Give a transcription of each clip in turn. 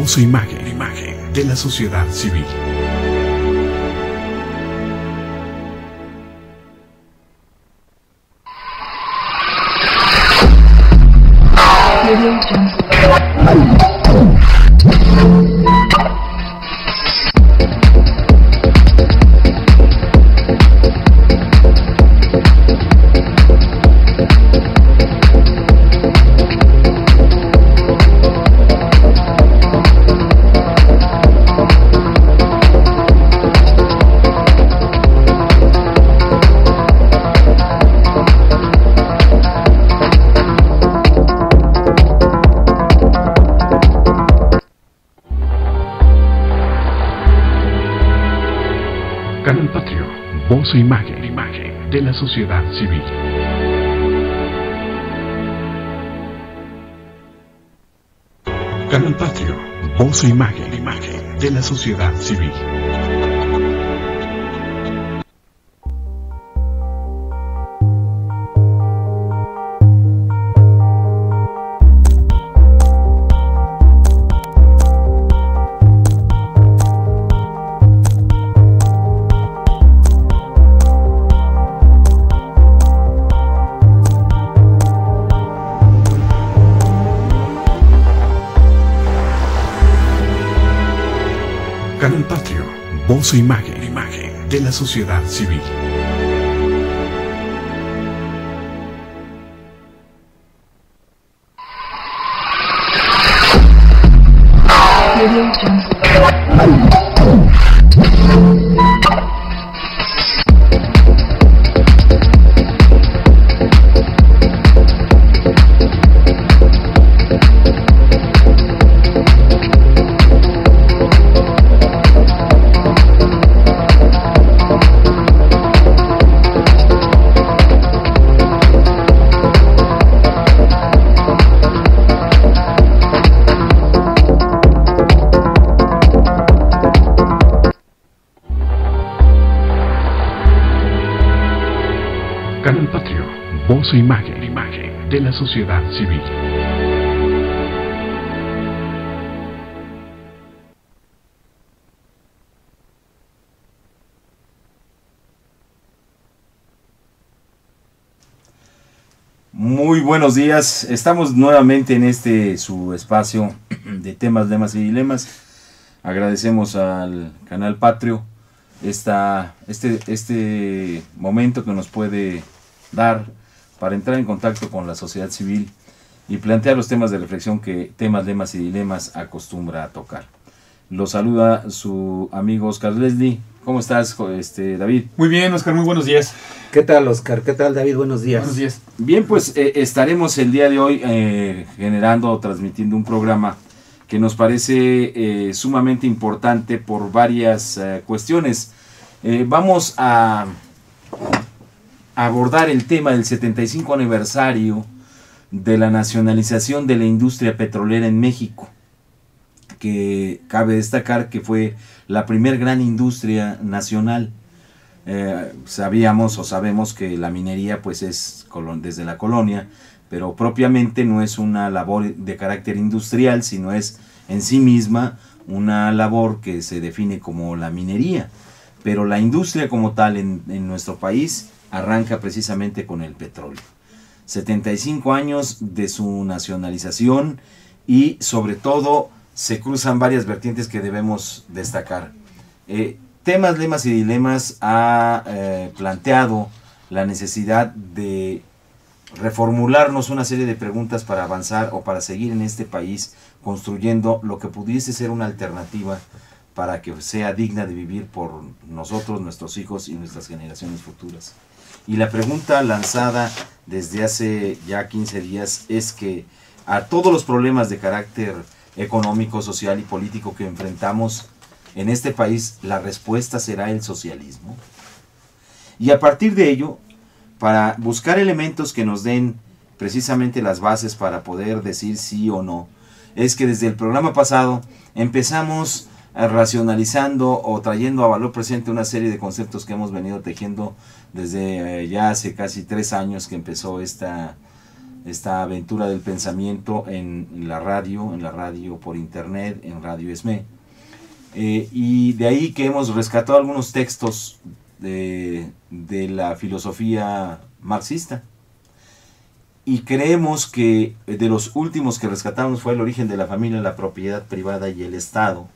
voz e imagen de la sociedad civil. Canal Patrio, voz e imagen de la sociedad civil. Canal Patrio, voz e imagen de la sociedad civil. Canal Patrio, voz e imagen de la sociedad civil. Canal Patrio, voz e imagen de la sociedad civil. Muy buenos días, estamos nuevamente en su espacio de temas, lemas y dilemas. Agradecemos al Canal Patrio este momento que nos puede dar para entrar en contacto con la sociedad civil y plantear los temas de reflexión que temas, lemas y dilemas acostumbra a tocar. Lo saluda su amigo Oscar Leslie. ¿Cómo estás, David? Muy bien, Oscar, muy buenos días. ¿Qué tal, Oscar? ¿Qué tal, David? Buenos días. Buenos días. Bien, pues estaremos el día de hoy generando o transmitiendo un programa que nos parece sumamente importante por varias cuestiones. Vamos a abordar el tema del 75 aniversario de la nacionalización de la industria petrolera en México, que cabe destacar que fue la primer gran industria nacional. Sabemos que la minería pues es desde la colonia, pero propiamente no es una labor de carácter industrial, sino es en sí misma una labor que se define como la minería. Pero la industria como tal en nuestro país arranca precisamente con el petróleo. 75 años de su nacionalización y sobre todo se cruzan varias vertientes que debemos destacar. Temas, lemas y dilemas ha planteado la necesidad de reformularnos una serie de preguntas para avanzar o para seguir en este país construyendo lo que pudiese ser una alternativa para que sea digna de vivir por nosotros, nuestros hijos y nuestras generaciones futuras. Y la pregunta lanzada desde hace ya 15 días es que a todos los problemas de carácter económico, social y político que enfrentamos en este país, la respuesta será el socialismo. Y a partir de ello, para buscar elementos que nos den precisamente las bases para poder decir sí o no, es que desde el programa pasado empezamos racionalizando o trayendo a valor presente una serie de conceptos que hemos venido tejiendo desde ya hace casi 3 años que empezó esta esta aventura del pensamiento en la radio por internet, en Radio ESME. Y de ahí que hemos rescatado algunos textos de la filosofía marxista. Y creemos que de los últimos que rescatamos fue El origen de la familia, la propiedad privada y el Estado,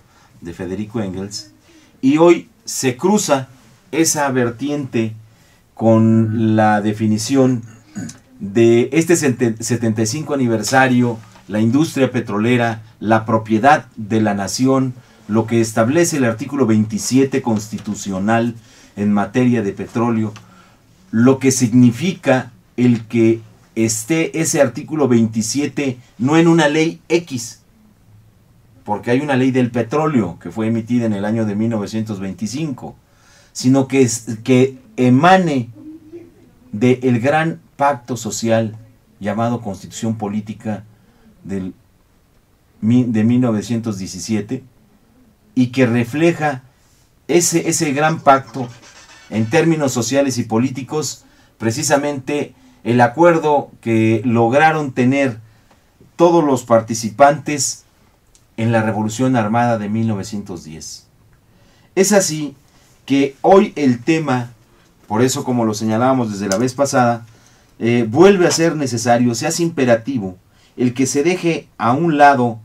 de Federico Engels. Y hoy se cruza esa vertiente con la definición de este 75 aniversario, la industria petrolera, la propiedad de la nación, lo que establece el artículo 27 constitucional en materia de petróleo, lo que significa el que esté ese artículo 27 no en una ley X, porque hay una ley del petróleo que fue emitida en el año de 1925, sino que emane del gran pacto social llamado Constitución Política de 1917, y que refleja ese gran pacto en términos sociales y políticos, precisamente el acuerdo que lograron tener todos los participantes en la Revolución Armada de 1910. Es así que hoy el tema, por eso como lo señalábamos desde la vez pasada, vuelve a ser necesario, se hace imperativo, el que se deje a un lado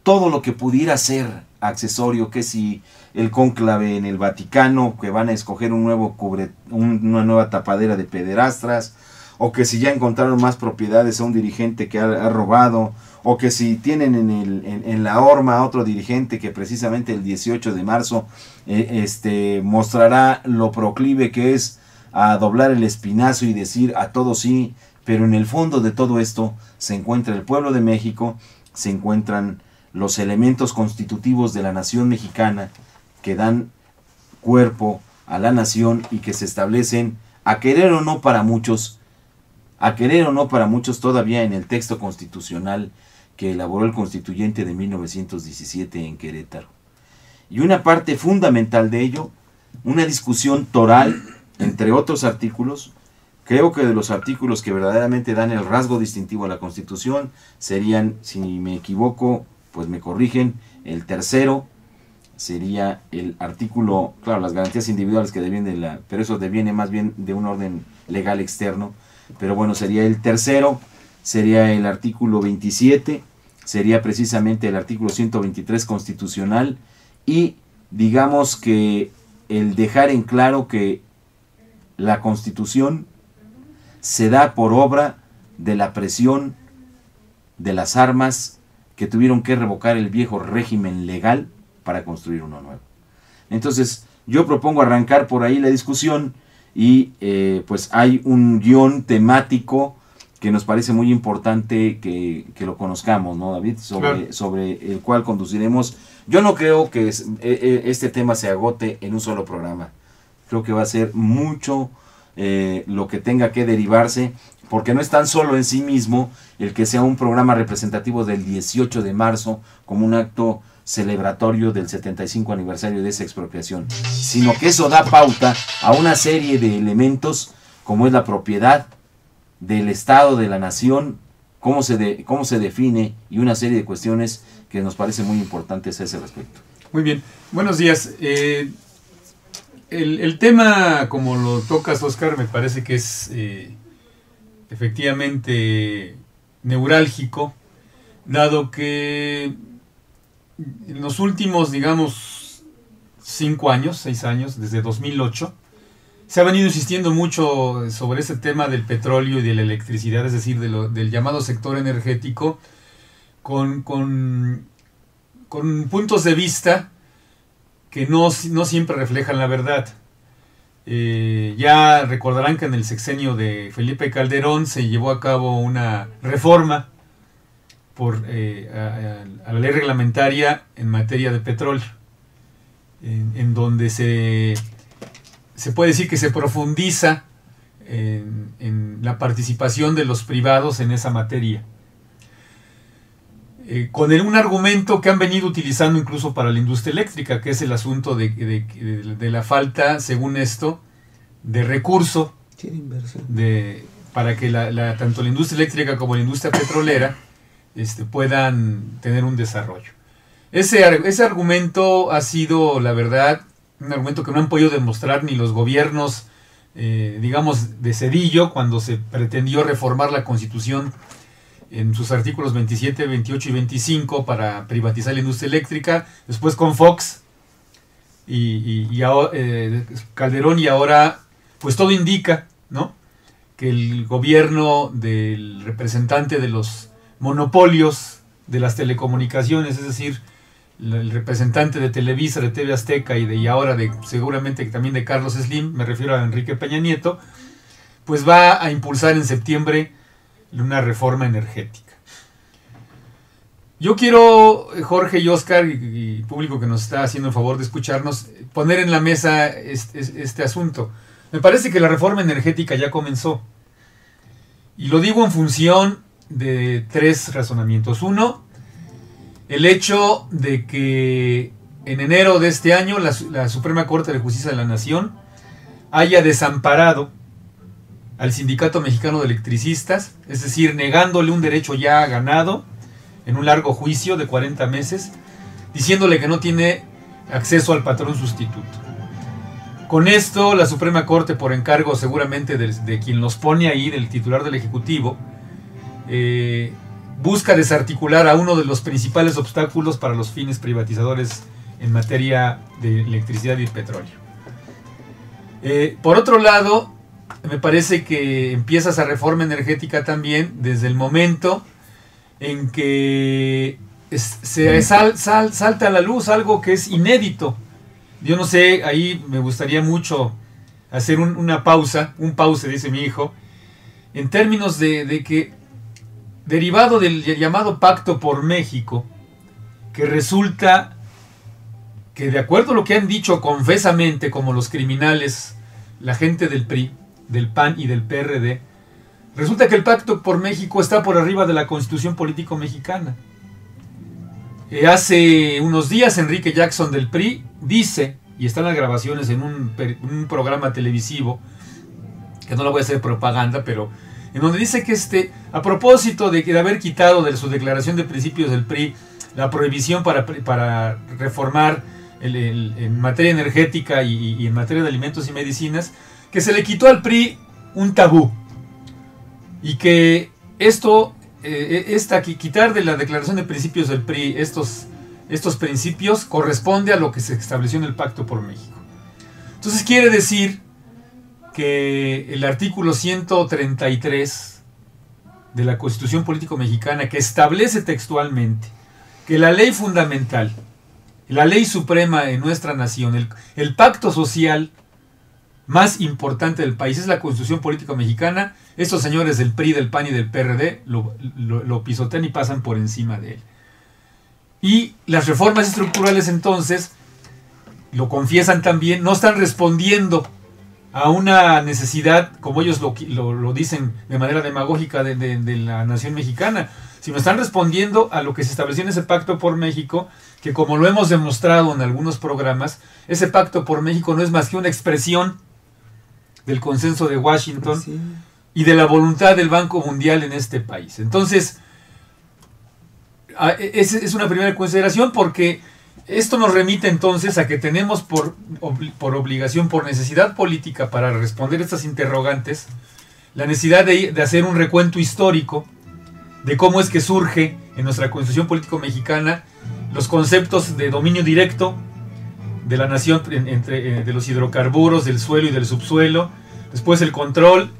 todo lo que pudiera ser accesorio, que si el cónclave en el Vaticano, que van a escoger una nueva tapadera de pederastras, o que si ya encontraron más propiedades a un dirigente que ha robado, o que si tienen en la horma a otro dirigente que precisamente el 18 de marzo mostrará lo proclive que es a doblar el espinazo y decir a todo sí, pero en el fondo de todo esto se encuentra el pueblo de México, se encuentran los elementos constitutivos de la nación mexicana que dan cuerpo a la nación y que se establecen, a querer o no para muchos todavía en el texto constitucional que elaboró el constituyente de 1917 en Querétaro. Y una parte fundamental de ello, una discusión toral, entre otros artículos. Creo que de los artículos que verdaderamente dan el rasgo distintivo a la Constitución serían, si me equivoco, pues me corrigen, el tercero sería el artículo, claro, las garantías individuales que devienen pero eso deviene más bien de un orden legal externo, pero bueno, sería el tercero, sería el artículo 27, sería precisamente el artículo 123 constitucional, y digamos que el dejar en claro que la Constitución se da por obra de la presión de las armas que tuvieron que revocar el viejo régimen legal para construir uno nuevo. Entonces, yo propongo arrancar por ahí la discusión y pues hay un guión temático que nos parece muy importante que lo conozcamos, ¿no, David? Sobre el cual conduciremos. Yo no creo que este tema se agote en un solo programa. Creo que va a ser mucho lo que tenga que derivarse, porque no es tan solo en sí mismo el que sea un programa representativo del 18 de marzo como un acto celebratorio del 75 aniversario de esa expropiación, sino que eso da pauta a una serie de elementos como es la propiedad del Estado, de la nación, cómo se define, y una serie de cuestiones que nos parecen muy importantes a ese respecto. Muy bien, buenos días. El tema, como lo tocas, Oscar, me parece que es efectivamente neurálgico, dado que en los últimos, digamos, 6 años, desde 2008, se ha venido insistiendo mucho sobre ese tema del petróleo y de la electricidad, es decir, del llamado sector energético, con puntos de vista que no siempre reflejan la verdad. Ya recordarán que en el sexenio de Felipe Calderón se llevó a cabo una reforma a la ley reglamentaria en materia de petróleo, en donde se puede decir que se profundiza en la participación de los privados en esa materia, con un argumento que han venido utilizando incluso para la industria eléctrica, que es el asunto de la falta, según esto, de recurso para que tanto la industria eléctrica como la industria petrolera puedan tener un desarrollo. Ese argumento ha sido, la verdad, un argumento que no han podido demostrar ni los gobiernos, digamos, de Zedillo, cuando se pretendió reformar la Constitución en sus artículos 27, 28 y 25 para privatizar la industria eléctrica, después con Fox y ahora, Calderón, y ahora pues todo indica, ¿no?, que el gobierno del representante de los monopolios de las telecomunicaciones, es decir, el representante de Televisa, de TV Azteca y ahora seguramente también de Carlos Slim, me refiero a Enrique Peña Nieto, pues va a impulsar en septiembre una reforma energética. Yo quiero, Jorge y Oscar, y público que nos está haciendo el favor de escucharnos, poner en la mesa este asunto. Me parece que la reforma energética ya comenzó. Y lo digo en función de 3 razonamientos. Uno, el hecho de que en enero de este año la Suprema Corte de Justicia de la Nación haya desamparado al Sindicato Mexicano de Electricistas, es decir, negándole un derecho ya ganado en un largo juicio de 40 meses, diciéndole que no tiene acceso al patrón sustituto. Con esto, la Suprema Corte, por encargo seguramente de quien los pone ahí, del titular del Ejecutivo, busca desarticular a uno de los principales obstáculos para los fines privatizadores en materia de electricidad y petróleo. Por otro lado, me parece que empieza esa reforma energética también desde el momento en que salta a la luz algo que es inédito. Yo no sé, ahí me gustaría mucho hacer un pause, dice mi hijo, en términos de que, derivado del llamado Pacto por México, que resulta que, de acuerdo a lo que han dicho confesamente como los criminales, la gente del PRI, del PAN y del PRD, resulta que el Pacto por México está por arriba de la Constitución Político Mexicana. Hace unos días Enrique Jackson del PRI dice, y están las grabaciones en un programa televisivo, que no le voy a hacer propaganda, pero en donde dice que a propósito de haber quitado de su declaración de principios del PRI la prohibición para reformar en materia energética y en materia de alimentos y medicinas, que se le quitó al PRI un tabú, y que quitar de la declaración de principios del PRI estos principios corresponde a lo que se estableció en el Pacto por México. Entonces quiere decir que el artículo 133 de la Constitución Político Mexicana, que establece textualmente que la ley fundamental, la ley suprema en nuestra nación, el pacto social más importante del país es la Constitución Política Mexicana, estos señores del PRI, del PAN y del PRD lo pisotean y pasan por encima de él. Y las reformas estructurales, entonces, lo confiesan también, no están respondiendo a una necesidad, como ellos lo dicen de manera demagógica, de la nación mexicana, sino están respondiendo a lo que se estableció en ese Pacto por México, que, como lo hemos demostrado en algunos programas, ese Pacto por México no es más que una expresión del consenso de Washington, sí, y de la voluntad del Banco Mundial en este país. Entonces, es una primera consideración, porque esto nos remite entonces a que tenemos por obligación, por necesidad política, para responder estas interrogantes, la necesidad de hacer un recuento histórico de cómo es que surge en nuestra Constitución Político Mexicana los conceptos de dominio directo de la nación de los hidrocarburos, del suelo y del subsuelo, después el control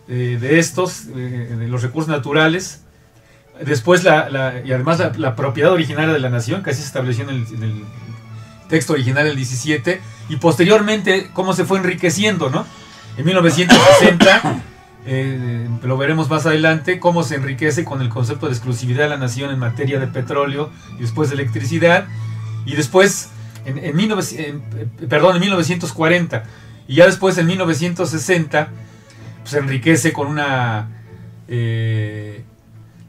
de los recursos naturales, después y además la propiedad originaria de la nación, que así se estableció en el texto original del 17, y posteriormente cómo se fue enriqueciendo, ¿no? En 1960, lo veremos más adelante, cómo se enriquece con el concepto de exclusividad de la nación en materia de petróleo y después de electricidad, y después en 1940, y ya después en 1960 pues, se enriquece con una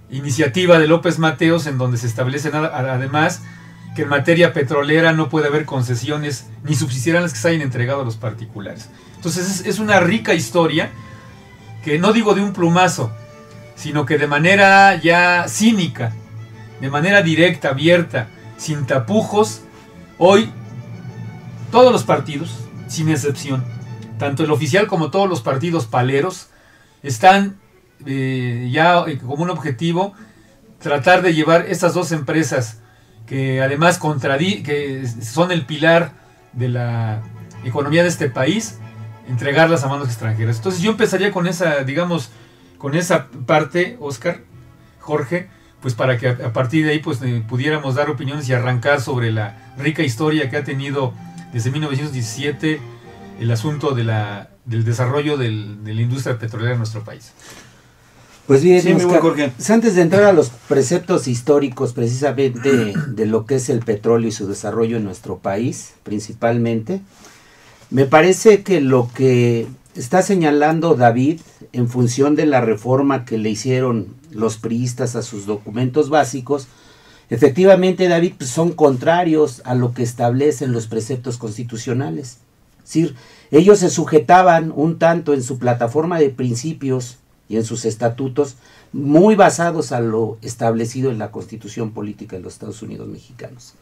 iniciativa de López Mateos, en donde se establece además que en materia petrolera no puede haber concesiones ni subsidiarias que se hayan entregado a los particulares. Entonces es una rica historia que no digo de un plumazo, sino que de manera ya cínica, de manera directa, abierta, sin tapujos, hoy todos los partidos, sin excepción, tanto el oficial como todos los partidos paleros, están ya como un objetivo tratar de llevar estas dos empresas que además que son el pilar de la economía de este país, entregarlas a manos extranjeras. Entonces yo empezaría con esa, digamos, con esa parte, Oscar, Jorge, pues para que a partir de ahí pues pudiéramos dar opiniones y arrancar sobre la rica historia que ha tenido desde 1917 el asunto del desarrollo de la industria petrolera en nuestro país. Pues bien, sí, Oscar, Jorge. Antes de entrar a los preceptos históricos precisamente de lo que es el petróleo y su desarrollo en nuestro país, principalmente, me parece que lo que está señalando David en función de la reforma que le hicieron los priistas a sus documentos básicos, efectivamente, David, pues son contrarios a lo que establecen los preceptos constitucionales. Es decir, ellos se sujetaban un tanto en su plataforma de principios y en sus estatutos, muy basados a lo establecido en la Constitución Política de los Estados Unidos Mexicanos.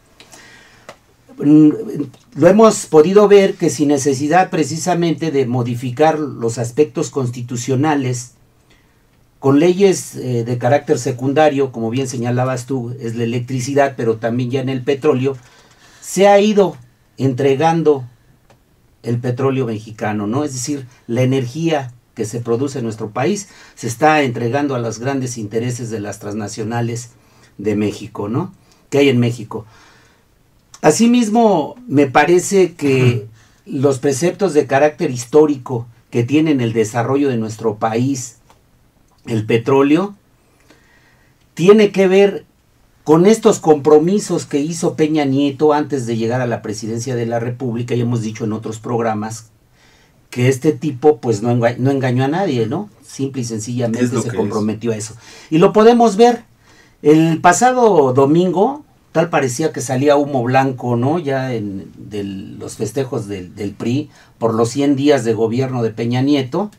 Lo hemos podido ver que sin necesidad precisamente de modificar los aspectos constitucionales, con leyes de carácter secundario, como bien señalabas tú, es la electricidad, pero también ya en el petróleo, se ha ido entregando el petróleo mexicano, ¿no? Es decir, la energía que se produce en nuestro país se está entregando a los grandes intereses de las transnacionales de México, ¿no? Que hay en México. Asimismo, me parece que los preceptos de carácter histórico que tienen el desarrollo de nuestro país, el petróleo, tiene que ver con estos compromisos que hizo Peña Nieto antes de llegar a la presidencia de la República, y hemos dicho en otros programas que este tipo pues no engañó a nadie, ¿no? Simple y sencillamente se comprometió a eso. Y lo podemos ver. El pasado domingo, tal parecía que salía humo blanco, ¿no? Ya de los festejos del PRI por los 100 días de gobierno de Peña Nieto.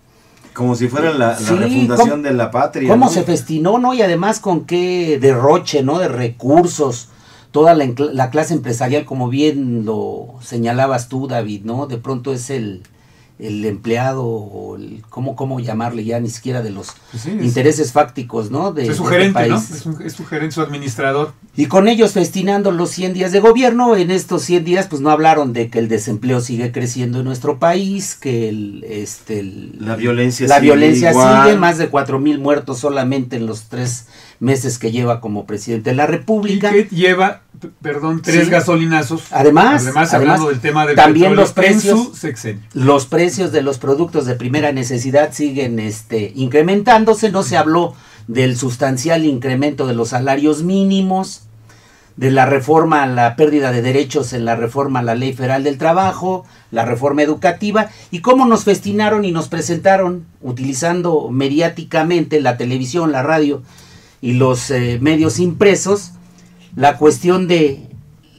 Como si fuera la refundación de la patria. ¿Cómo ¿no? se festinó, no? Y además con qué derroche, ¿no? De recursos. Toda la clase empresarial, como bien lo señalabas tú, David, ¿no? De pronto es el empleado, o ¿cómo llamarle ya? Ni siquiera de los intereses fácticos, ¿no? Es su gerente, ¿no? Es su gerente, su administrador. Y con ellos festinando los 100 días de gobierno, en estos 100 días pues no hablaron de que el desempleo sigue creciendo en nuestro país, que la violencia sigue, más de 4,000 muertos solamente en los 3 meses que lleva como presidente de la República. Y que lleva, 3 gasolinazos. Además hablando del tema del también los precios, en su sexenio. Los precios de los productos de primera necesidad siguen incrementándose. No se habló del sustancial incremento de los salarios mínimos, de la reforma a la pérdida de derechos en la reforma a la Ley Federal del Trabajo, la reforma educativa, y cómo nos festinaron y nos presentaron, utilizando mediáticamente la televisión, la radio y los medios impresos, la cuestión de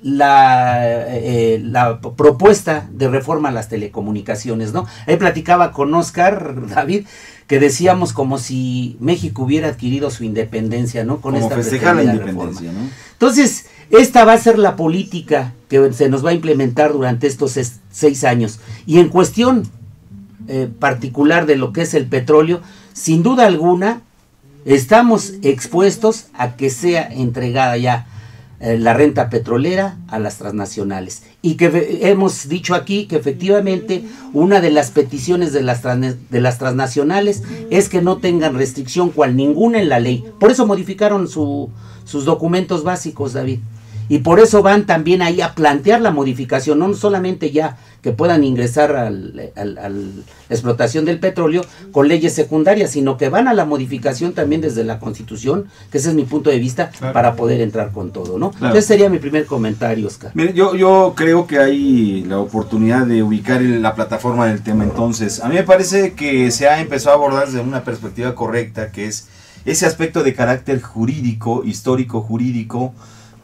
la propuesta de reforma a las telecomunicaciones, ¿no? Ahí platicaba con Oscar, David, que decíamos como si México hubiera adquirido su independencia, ¿no? Con como esta festejar la reforma, independencia, ¿no? Entonces, esta va a ser la política que se nos va a implementar durante estos 6 años. Y en cuestión particular de lo que es el petróleo, sin duda alguna, estamos expuestos a que sea entregada ya la renta petrolera a las transnacionales. Y que hemos dicho aquí que efectivamente una de las peticiones de las transnacionales es que no tengan restricción cual ninguna en la ley. Por eso modificaron sus documentos básicos, David. Y por eso van también ahí a plantear la modificación, no solamente ya que puedan ingresar a la explotación del petróleo con leyes secundarias, sino que van a la modificación también desde la Constitución, que ese es mi punto de vista, claro, para poder entrar con todo, ¿no? Claro. Ese sería mi primer comentario, Oscar. Mire, yo creo que hay la oportunidad de ubicar la plataforma del tema. Entonces, a mí me parece que se ha empezado a abordar desde una perspectiva correcta, que es ese aspecto de carácter jurídico, histórico jurídico,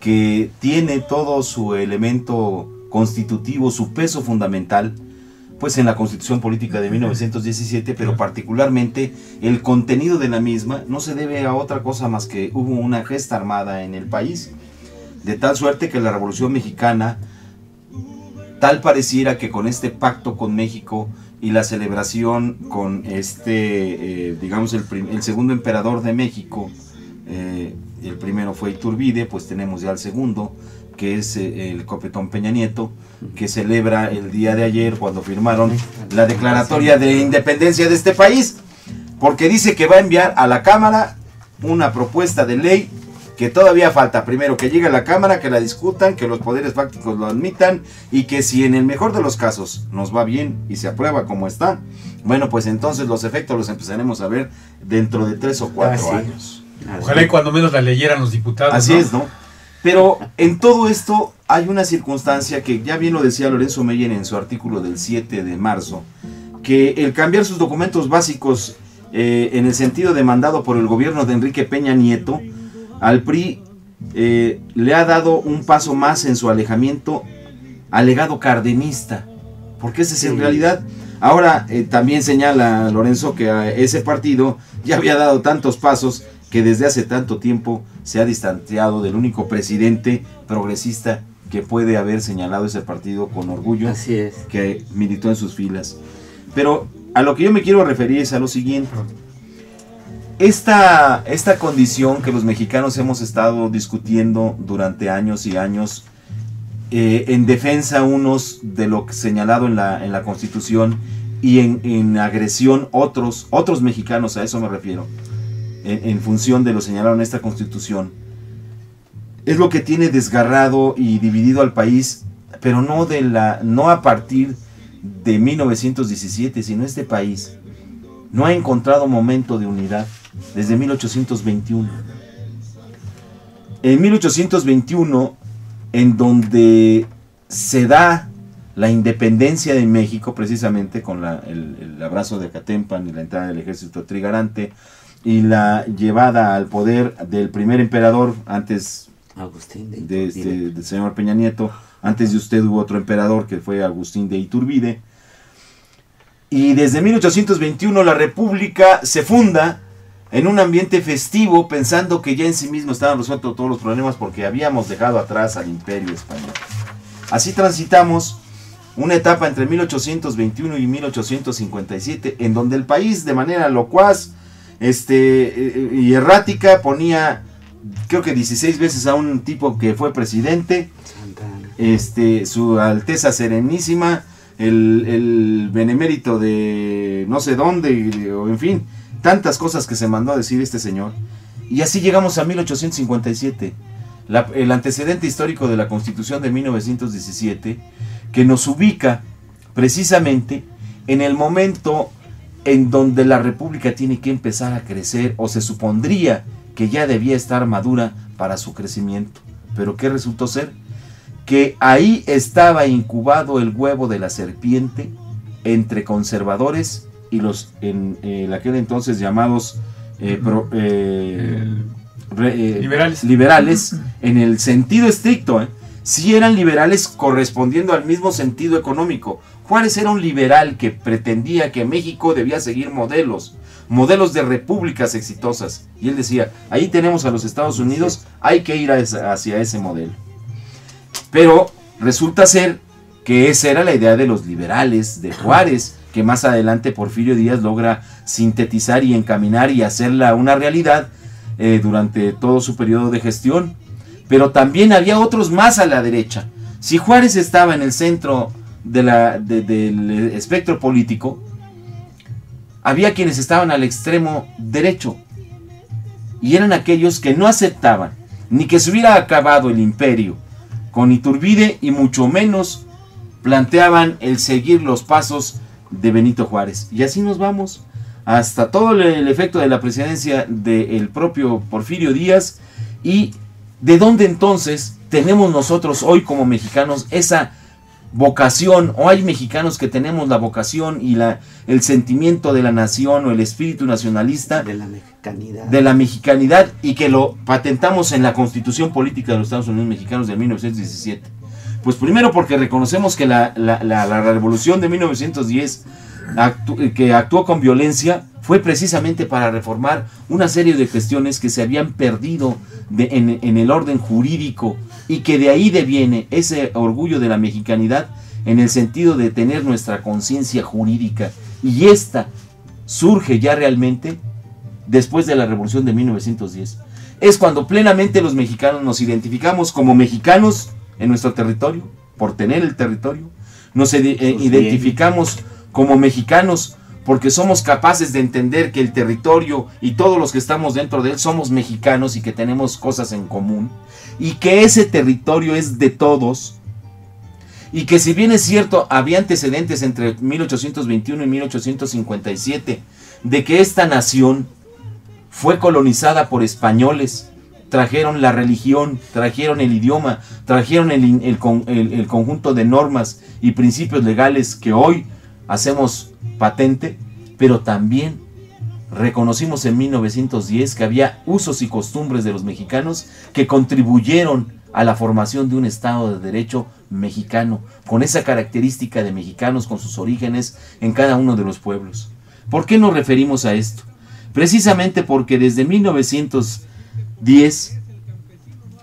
que tiene todo su elemento constitutivo, su peso fundamental, pues en la Constitución Política de 1917, pero particularmente el contenido de la misma no se debe a otra cosa más que hubo una gesta armada en el país, de tal suerte que la Revolución Mexicana, tal pareciera que con este pacto con México y la celebración con digamos el segundo emperador de México, el primero fue Iturbide, pues tenemos ya el segundo, que es el Copetón Peña Nieto, que celebra el día de ayer cuando firmaron la declaratoria de independencia de este país, porque dice que va a enviar a la Cámara una propuesta de ley que todavía falta, primero que llegue a la Cámara, que la discutan, que los poderes fácticos lo admitan, y que si en el mejor de los casos nos va bien y se aprueba como está, bueno, pues entonces los efectos los empezaremos a ver dentro de 3 o 4 años. Ojalá y cuando menos la leyeran los diputados. Así ¿no? es, ¿no? Pero en todo esto hay una circunstancia que ya bien lo decía Lorenzo Meyer en su artículo del 7 de marzo, que el cambiar sus documentos básicos en el sentido demandado por el gobierno de Enrique Peña Nieto, al PRI le ha dado un paso más en su alejamiento al legado cardenista, porque ese es en realidad. Ahora también señala Lorenzo que a ese partido ya había dado tantos pasos que desde hace tanto tiempo se ha distanciado del único presidente progresista que puede haber señalado ese partido con orgullo. Así es. Que militó en sus filas. Pero a lo que yo me quiero referir es a lo siguiente. Esta condición que los mexicanos hemos estado discutiendo durante años y años, en defensa unos de lo señalado en la Constitución y en agresión otros mexicanos, a eso me refiero, en función de lo señalado en esta Constitución, es lo que tiene desgarrado y dividido al país, pero no a partir de 1917, sino este país no ha encontrado momento de unidad desde 1821. En 1821, en donde se da la independencia de México, precisamente con el abrazo de Acatempan y la entrada del ejército trigarante y la llevada al poder del primer emperador, antes Agustín del señor Peña Nieto. Antes de usted hubo otro emperador que fue Agustín de Iturbide. Y desde 1821 la República se funda en un ambiente festivo, pensando que ya en sí mismo estaban resueltos todos los problemas porque habíamos dejado atrás al Imperio Español. Así transitamos una etapa entre 1821 y 1857, en donde el país, de manera locuaz y errática, ponía, creo que 16 veces a un tipo que fue presidente, su Alteza Serenísima, el benemérito de no sé dónde, o en fin, tantas cosas que se mandó a decir este señor. Y así llegamos a 1857, el antecedente histórico de la Constitución de 1917, que nos ubica precisamente en el momento en donde la República tiene que empezar a crecer, o se supondría que ya debía estar madura para su crecimiento. Pero ¿qué resultó ser? Que ahí estaba incubado el huevo de la serpiente entre conservadores y los en aquel entonces llamados liberales en el sentido estricto. Sí eran liberales correspondiendo al mismo sentido económico. Juárez era un liberal que pretendía que México debía seguir modelos de repúblicas exitosas. Y él decía, ahí tenemos a los Estados Unidos, hay que ir hacia ese modelo. Pero resulta ser que esa era la idea de los liberales, de Juárez, que más adelante Porfirio Díaz logra sintetizar y encaminar y hacerla una realidad durante todo su periodo de gestión. Pero también había otros más a la derecha. Si Juárez estaba en el centro del espectro político, había quienes estaban al extremo derecho, y eran aquellos que no aceptaban ni que se hubiera acabado el imperio con Iturbide, y mucho menos planteaban el seguir los pasos de Benito Juárez. Y así nos vamos hasta todo el efecto de la presidencia del propio Porfirio Díaz. Y de dónde entonces tenemos nosotros hoy como mexicanos esa vocación, o hay mexicanos que tenemos la vocación y el sentimiento de la nación, o el espíritu nacionalista de la mexicanidad, y que lo patentamos en la Constitución Política de los Estados Unidos Mexicanos de 1917. Pues primero porque reconocemos que la revolución de 1910 que actuó con violencia fue precisamente para reformar una serie de cuestiones que se habían perdido en el orden jurídico, y que de ahí deviene ese orgullo de la mexicanidad en el sentido de tener nuestra conciencia jurídica, y esta surge ya realmente después de la revolución de 1910. Es cuando plenamente los mexicanos nos identificamos como mexicanos en nuestro territorio, por tener el territorio, nos identificamos como mexicanos porque somos capaces de entender que el territorio y todos los que estamos dentro de él somos mexicanos y que tenemos cosas en común, y que ese territorio es de todos, y que si bien es cierto había antecedentes entre 1821 y 1857 de que esta nación fue colonizada por españoles, trajeron la religión, trajeron el idioma, trajeron el conjunto de normas y principios legales que hoy hacemos patente, pero también reconocimos en 1910 que había usos y costumbres de los mexicanos que contribuyeron a la formación de un Estado de Derecho mexicano, con esa característica de mexicanos, con sus orígenes en cada uno de los pueblos. ¿Por qué nos referimos a esto? Precisamente porque desde 1910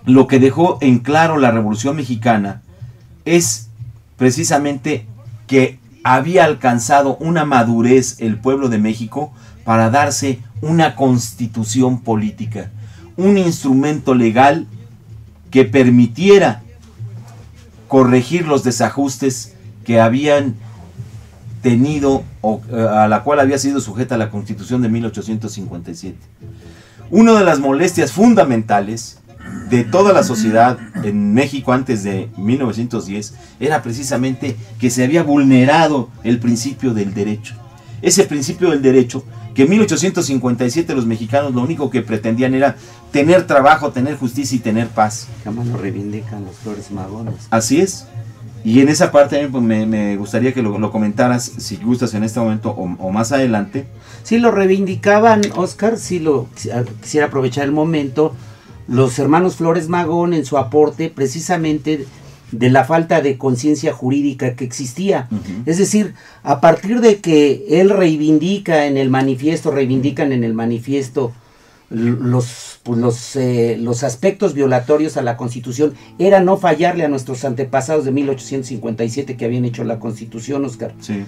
lo que dejó en claro la Revolución Mexicana es precisamente que había alcanzado una madurez el pueblo de México para darse una constitución política, un instrumento legal que permitiera corregir los desajustes que habían tenido o a la cual había sido sujeta la Constitución de 1857. Una de las molestias fundamentales de toda la sociedad en México antes de 1910 era precisamente que se había vulnerado el principio del derecho. Ese principio del derecho que en 1857 los mexicanos lo único que pretendían era tener trabajo, tener justicia y tener paz. Jamás lo reivindican los Flores Magones. Así es. Y en esa parte pues, me gustaría que lo comentaras, si gustas, en este momento o más adelante. Sí lo reivindicaban, Oscar, sí lo quisiera aprovechar el momento. Los hermanos Flores Magón en su aporte precisamente de la falta de conciencia jurídica que existía. Es decir, a partir de que él reivindican en el manifiesto los aspectos violatorios a la Constitución, era no fallarle a nuestros antepasados de 1857 que habían hecho la Constitución, Oscar. Sí.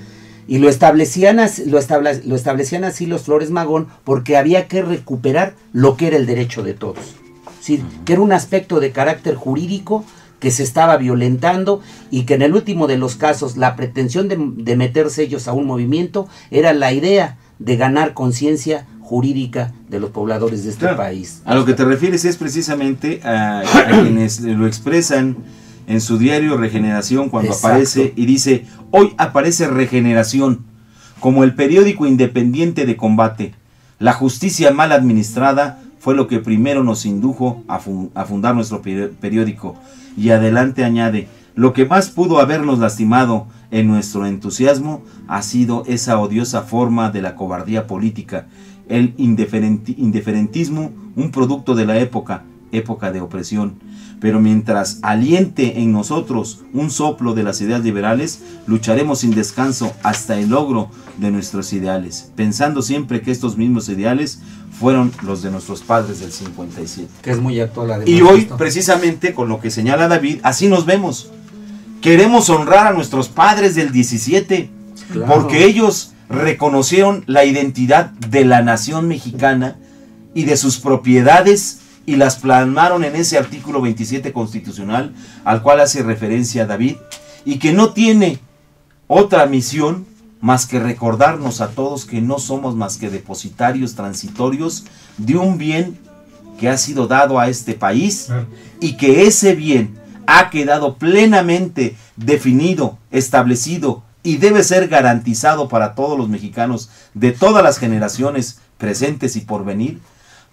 Y lo establecían así los Flores Magón porque había que recuperar lo que era el derecho de todos. ¿Sí? Que era un aspecto de carácter jurídico que se estaba violentando, y que en el último de los casos la pretensión de meterse ellos a un movimiento era la idea de ganar conciencia jurídica de los pobladores de este país. A lo que te refieres es precisamente a quienes lo expresan en su diario Regeneración cuando aparece y dice: hoy aparece Regeneración como el periódico independiente de combate. La justicia mal administrada fue lo que primero nos indujo a fundar nuestro periódico. Y adelante añade: lo que más pudo habernos lastimado en nuestro entusiasmo ha sido esa odiosa forma de la cobardía política, el indiferentismo, un producto de la época de opresión. Pero mientras aliente en nosotros un soplo de las ideas liberales, lucharemos sin descanso hasta el logro de nuestros ideales, pensando siempre que estos mismos ideales fueron los de nuestros padres del 57. Que es muy actual además. Y hoy, precisamente, con lo que señala David, así nos vemos. Queremos honrar a nuestros padres del 17, claro, porque ellos reconocieron la identidad de la nación mexicana y de sus propiedades y las plasmaron en ese artículo 27 constitucional al cual hace referencia David, y que no tiene otra misión más que recordarnos a todos que no somos más que depositarios transitorios de un bien que ha sido dado a este país, y que ese bien ha quedado plenamente definido, establecido y debe ser garantizado para todos los mexicanos de todas las generaciones presentes y por venir,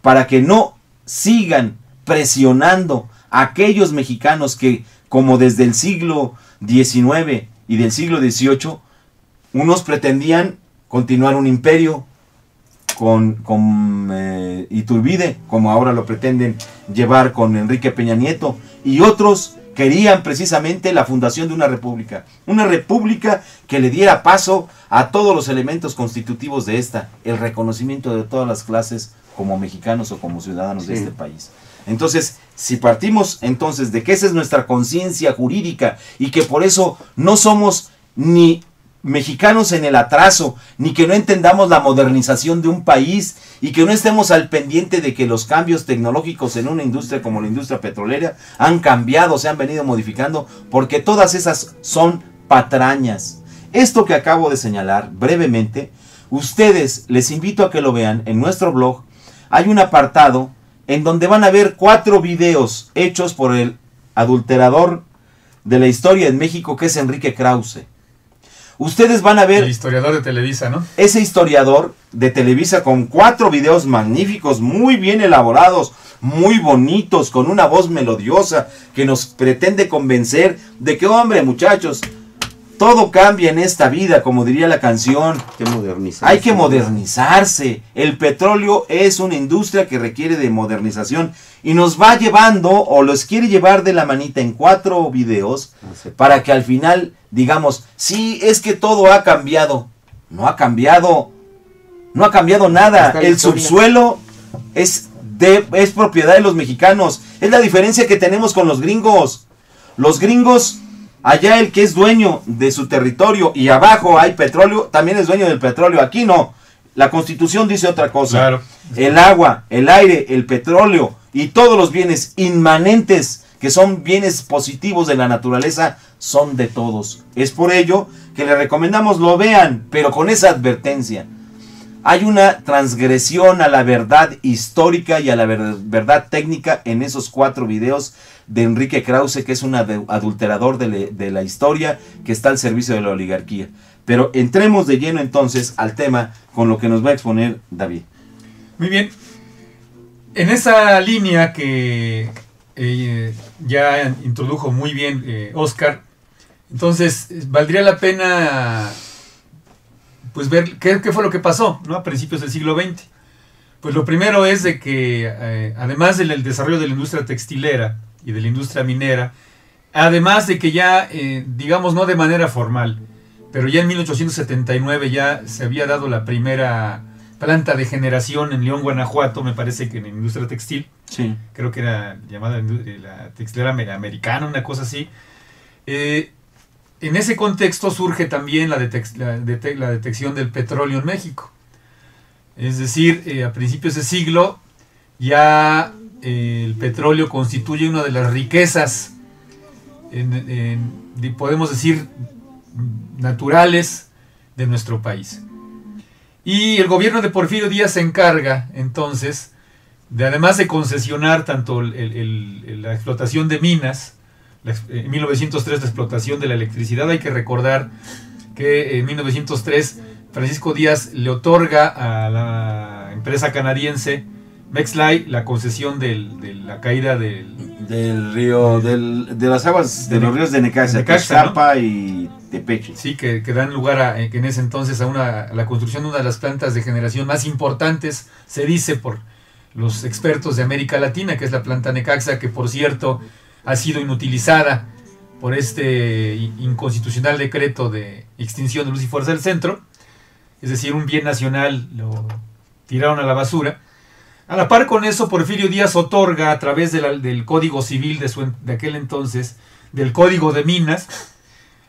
para que no sigan presionando a aquellos mexicanos que, como desde el siglo XIX y del siglo XVIII, unos pretendían continuar un imperio con Iturbide, como ahora lo pretenden llevar con Enrique Peña Nieto, y otros querían precisamente la fundación de una república que le diera paso a todos los elementos constitutivos de esta, el reconocimiento de todas las clases como mexicanos o como ciudadanos de este país. Entonces, si partimos entonces de que esa es nuestra conciencia jurídica y que por eso no somos ni mexicanos en el atraso, ni que no entendamos la modernización de un país y que no estemos al pendiente de que los cambios tecnológicos en una industria como la industria petrolera han cambiado, se han venido modificando, porque todas esas son patrañas. Esto que acabo de señalar brevemente, ustedes les invito a que lo vean en nuestro blog. Hay un apartado en donde van a ver 4 videos hechos por el adulterador de la historia en México, que es Enrique Krause. Ustedes van a ver... El historiador de Televisa, ¿no? Ese historiador de Televisa con 4 videos magníficos, muy bien elaborados, muy bonitos, con una voz melodiosa que nos pretende convencer de que, hombre, muchachos, todo cambia en esta vida, como diría la canción. Hay que modernizarse. El petróleo es una industria que requiere de modernización y nos va llevando, o los quiere llevar de la manita en 4 videos, para que al final digamos, sí, es que todo ha cambiado. No ha cambiado. No ha cambiado nada. El subsuelo es propiedad de los mexicanos. Es la diferencia que tenemos con los gringos. Los gringos, allá el que es dueño de su territorio y abajo hay petróleo, también es dueño del petróleo. Aquí no. La Constitución dice otra cosa. Claro. El agua, el aire, el petróleo y todos los bienes inmanentes, que son bienes positivos de la naturaleza, son de todos. Es por ello que les recomendamos lo vean, pero con esa advertencia. Hay una transgresión a la verdad histórica y a la verdad técnica en esos 4 videos de Enrique Krause, que es un adulterador de la historia, que está al servicio de la oligarquía. Pero entremos de lleno entonces al tema con lo que nos va a exponer David. Muy bien. En esa línea que ya introdujo muy bien Oscar, entonces valdría la pena pues ver qué fue lo que pasó, ¿no?, a principios del siglo XX. Pues lo primero es de que además del desarrollo de la industria textilera y de la industria minera, además de que ya, digamos, no de manera formal, pero ya en 1879 ya se había dado la primera planta de generación en León, Guanajuato, me parece que en la industria textil. Sí. Creo que era llamada la textilera americana, una cosa así. En ese contexto surge también la detección del petróleo en México. Es decir, a principios de siglo ya el petróleo constituye una de las riquezas, podemos decir, naturales de nuestro país. Y el gobierno de Porfirio Díaz se encarga entonces de, además de concesionar tanto la explotación de minas, en 1903 la explotación de la electricidad. Hay que recordar que en 1903 Francisco Díaz le otorga a la empresa canadiense Mexlay la concesión de la caída del río, de las aguas de los ríos de Necaxa, ¿no? Y Tepeche. Sí, que dan lugar que en ese entonces a la construcción de una de las plantas de generación más importantes, se dice por los expertos de América Latina, que es la planta Necaxa, que por cierto ha sido inutilizada por este inconstitucional decreto de extinción de luz y fuerza del centro, es decir, un bien nacional lo tiraron a la basura. A la par con eso, Porfirio Díaz otorga a través del Código Civil de aquel entonces, del Código de Minas,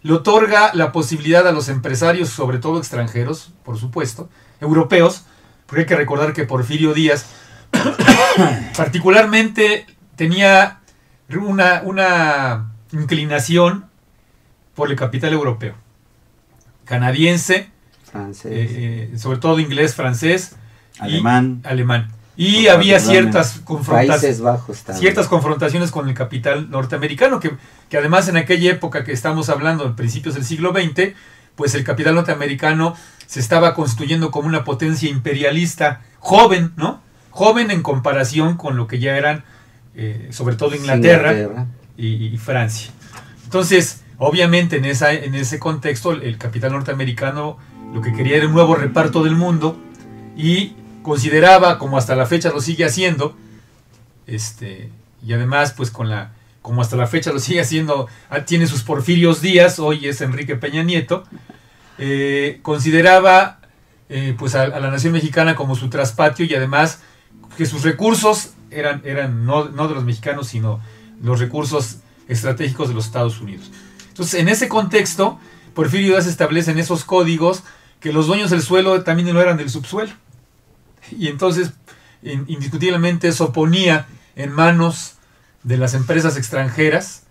le otorga la posibilidad a los empresarios, sobre todo extranjeros, por supuesto, europeos, porque hay que recordar que Porfirio Díaz particularmente tenía una inclinación por el capital europeo, canadiense, francés, sobre todo inglés, francés, alemán. Y había ciertas confrontaciones con el capital norteamericano, que además en aquella época que estamos hablando, en principios del siglo XX, pues el capital norteamericano se estaba constituyendo como una potencia imperialista joven, ¿no? Joven en comparación con lo que ya eran, sobre todo Inglaterra y Francia. Entonces, obviamente en ese contexto, el capital norteamericano lo que quería era un nuevo reparto del mundo y consideraba, como hasta la fecha lo sigue haciendo, y además pues con como hasta la fecha lo sigue haciendo, tiene sus Porfirios Díaz, hoy es Enrique Peña Nieto, consideraba pues a la nación mexicana como su traspatio, y además que sus recursos eran no de los mexicanos, sino los recursos estratégicos de los Estados Unidos. Entonces, en ese contexto, Porfirio Díaz establece en esos códigos que los dueños del suelo también lo eran del subsuelo. Y entonces, indiscutiblemente, eso ponía en manos de las empresas extranjeras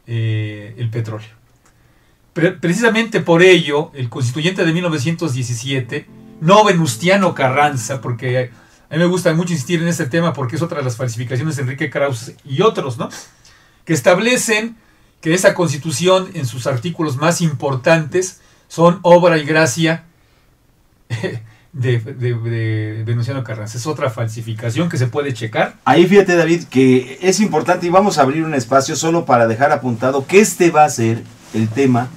el petróleo. Precisamente por ello, el constituyente de 1917, no Venustiano Carranza, porque a mí me gusta mucho insistir en este tema porque es otra de las falsificaciones de Enrique Krauze y otros, ¿no?, que establecen que esa constitución, en sus artículos más importantes, son obra y gracia de Venustiano Carranza. Es otra falsificación que se puede checar. Ahí fíjate, David, que es importante, y vamos a abrir un espacio solo para dejar apuntado que este va a ser el tema,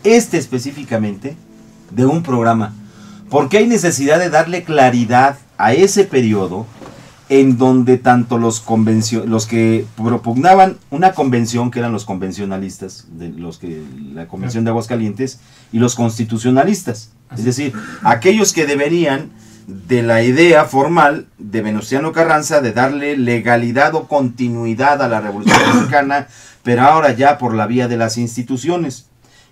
específicamente, de un programa, porque hay necesidad de darle claridad a ese periodo en donde tanto los que propugnaban una convención, que eran los convencionalistas, la Convención de Aguascalientes, y los constitucionalistas, es decir, aquellos que deberían de la idea formal de Venustiano Carranza de darle legalidad o continuidad a la Revolución Mexicana, pero ahora ya por la vía de las instituciones.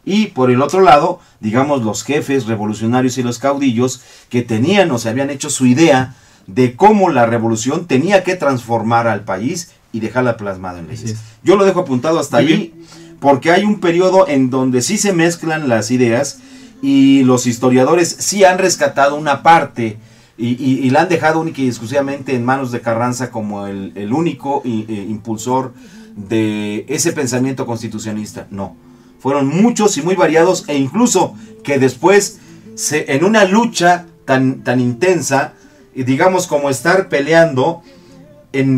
Y por el otro lado, digamos, los jefes revolucionarios y los caudillos que tenían o se habían hecho su idea de cómo la revolución tenía que transformar al país y dejarla plasmada en leyes. Yo lo dejo apuntado hasta allí, porque hay un periodo en donde sí se mezclan las ideas y los historiadores sí han rescatado una parte y la han dejado única y exclusivamente en manos de Carranza como el único impulsor de ese pensamiento constitucionalista. No, fueron muchos y muy variados, e incluso que después en una lucha tan intensa, digamos, como estar peleando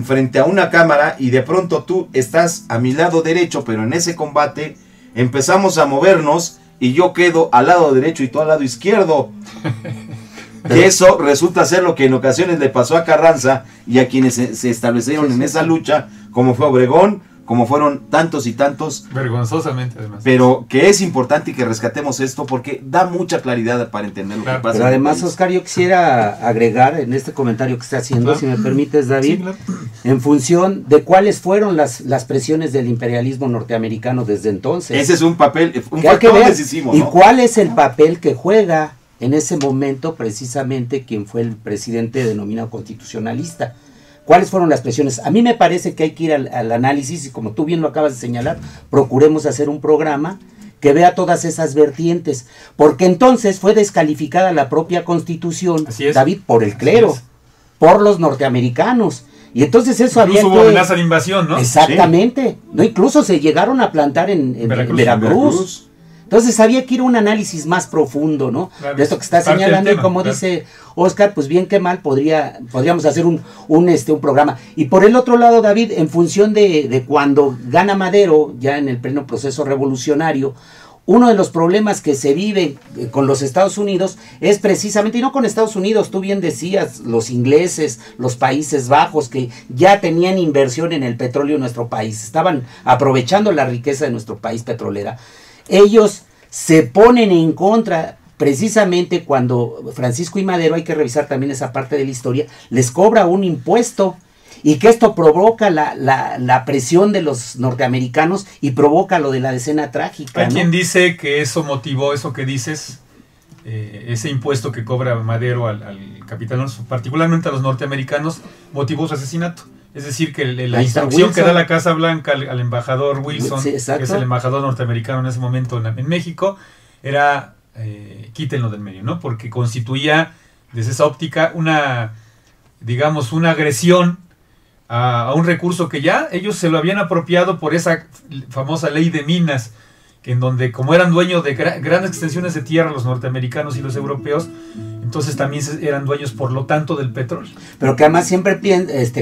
frente a una cámara y de pronto tú estás a mi lado derecho, pero en ese combate empezamos a movernos y yo quedo al lado derecho y tú al lado izquierdo. Y eso resulta ser lo que en ocasiones le pasó a Carranza y a quienes se establecieron en esa lucha, como fue Obregón, como fueron tantos y tantos. Vergonzosamente, además. Pero que es importante que rescatemos esto porque da mucha claridad para entender lo que pasa. Pero además, Oscar, yo quisiera agregar en este comentario que está haciendo, si me permites, David, en función de cuáles fueron las presiones del imperialismo norteamericano desde entonces. Ese es un papel, un factor decisivo, ¿no? ¿Y cuál es el papel que juega en ese momento precisamente quien fue el presidente denominado constitucionalista? ¿Cuáles fueron las presiones? A mí me parece que hay que ir al análisis y, como tú bien lo acabas de señalar, procuremos hacer un programa que vea todas esas vertientes, porque entonces fue descalificada la propia Constitución, David, por el clero, por los norteamericanos, y entonces eso había que... Incluso hubo amenaza de invasión, ¿no? Exactamente, sí. No, incluso se llegaron a plantar en Veracruz. Entonces había que ir a un análisis más profundo, ¿no? Claro, de esto que está señalando, y como dice Oscar, pues bien que mal podríamos hacer un programa. Y por el otro lado, David, en función de cuando gana Madero, ya en el pleno proceso revolucionario, uno de los problemas que se vive con los Estados Unidos es precisamente, y no con Estados Unidos, tú bien decías, los ingleses, los Países Bajos, que ya tenían inversión en el petróleo en nuestro país, estaban aprovechando la riqueza de nuestro país petrolera. Ellos se ponen en contra, precisamente cuando Francisco I. Madero, hay que revisar también esa parte de la historia, les cobra un impuesto, y que esto provoca la presión de los norteamericanos y provoca lo de la decena trágica. Hay quien dice que eso motivó eso que dices, ese impuesto que cobra Madero al capital, particularmente a los norteamericanos, motivó su asesinato. Es decir, que la instrucción que da la Casa Blanca al embajador Wilson, sí, que es el embajador norteamericano en ese momento en México, era quítenlo del medio, ¿no? Porque constituía, desde esa óptica, una agresión a un recurso que ya ellos se lo habían apropiado por esa famosa ley de minas, que en donde, como eran dueños de grandes extensiones de tierra los norteamericanos y los europeos, entonces también eran dueños, por lo tanto, del petróleo. Pero que además siempre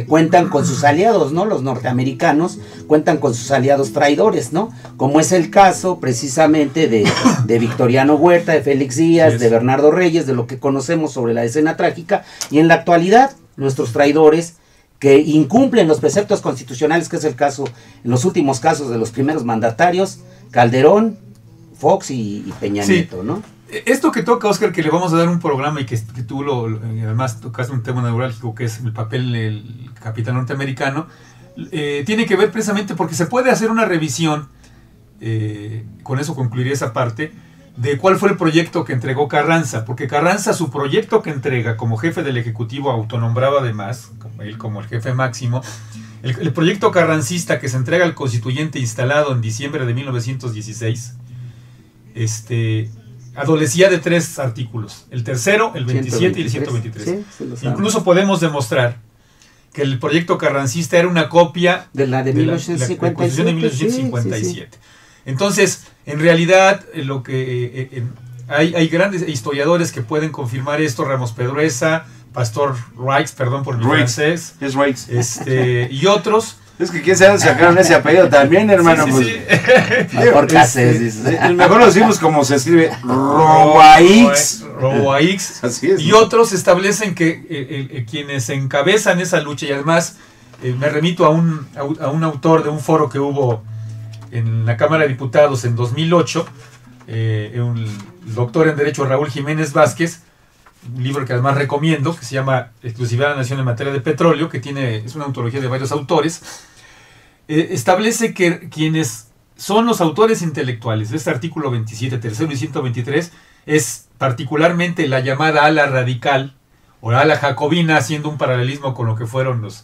cuentan con sus aliados, ¿no? Los norteamericanos cuentan con sus aliados traidores, ¿no? Como es el caso precisamente de Victoriano Huerta, de Félix Díaz, de Bernardo Reyes, de lo que conocemos sobre la escena trágica, y en la actualidad nuestros traidores que incumplen los preceptos constitucionales, que es el caso, en los últimos casos de los primeros mandatarios, Calderón, Fox y Peña Nieto, ¿no? Esto que toca, Oscar, que le vamos a dar un programa y que tú además tocaste un tema neurálgico que es el papel del capitán norteamericano, tiene que ver precisamente porque se puede hacer una revisión, con eso concluiría esa parte, de cuál fue el proyecto que entregó Carranza, porque Carranza, su proyecto que entrega como jefe del Ejecutivo, autonombrado además, él como el jefe máximo, el proyecto carrancista que se entrega al constituyente instalado en diciembre de 1916, adolecía de 3 artículos, el tercero, el 27 y el 123. Sí, incluso podemos demostrar que el proyecto carrancista era una copia de la de 1957. La Constitución de 1957. Sí. Entonces, en realidad, lo que hay grandes historiadores que pueden confirmar esto, Ramos Pedrosa, Pastor Rijks, perdón por mi francés, es Rijks, y otros. Es que quién sabe sacaron ese apellido también, hermano. Sí. Mejor mejor lo decimos como se escribe, Roaix. Así es. Y otros establecen que quienes encabezan esa lucha, y además me remito a un autor de un foro que hubo en la Cámara de Diputados en 2008, el doctor en Derecho Raúl Jiménez Vázquez, un libro que además recomiendo, que se llama Exclusividad de la Nación en materia de petróleo, que es una antología de varios autores, establece que quienes son los autores intelectuales de este artículo 27, tercero y 123, es particularmente la llamada ala radical, o la ala jacobina, haciendo un paralelismo con lo que fueron los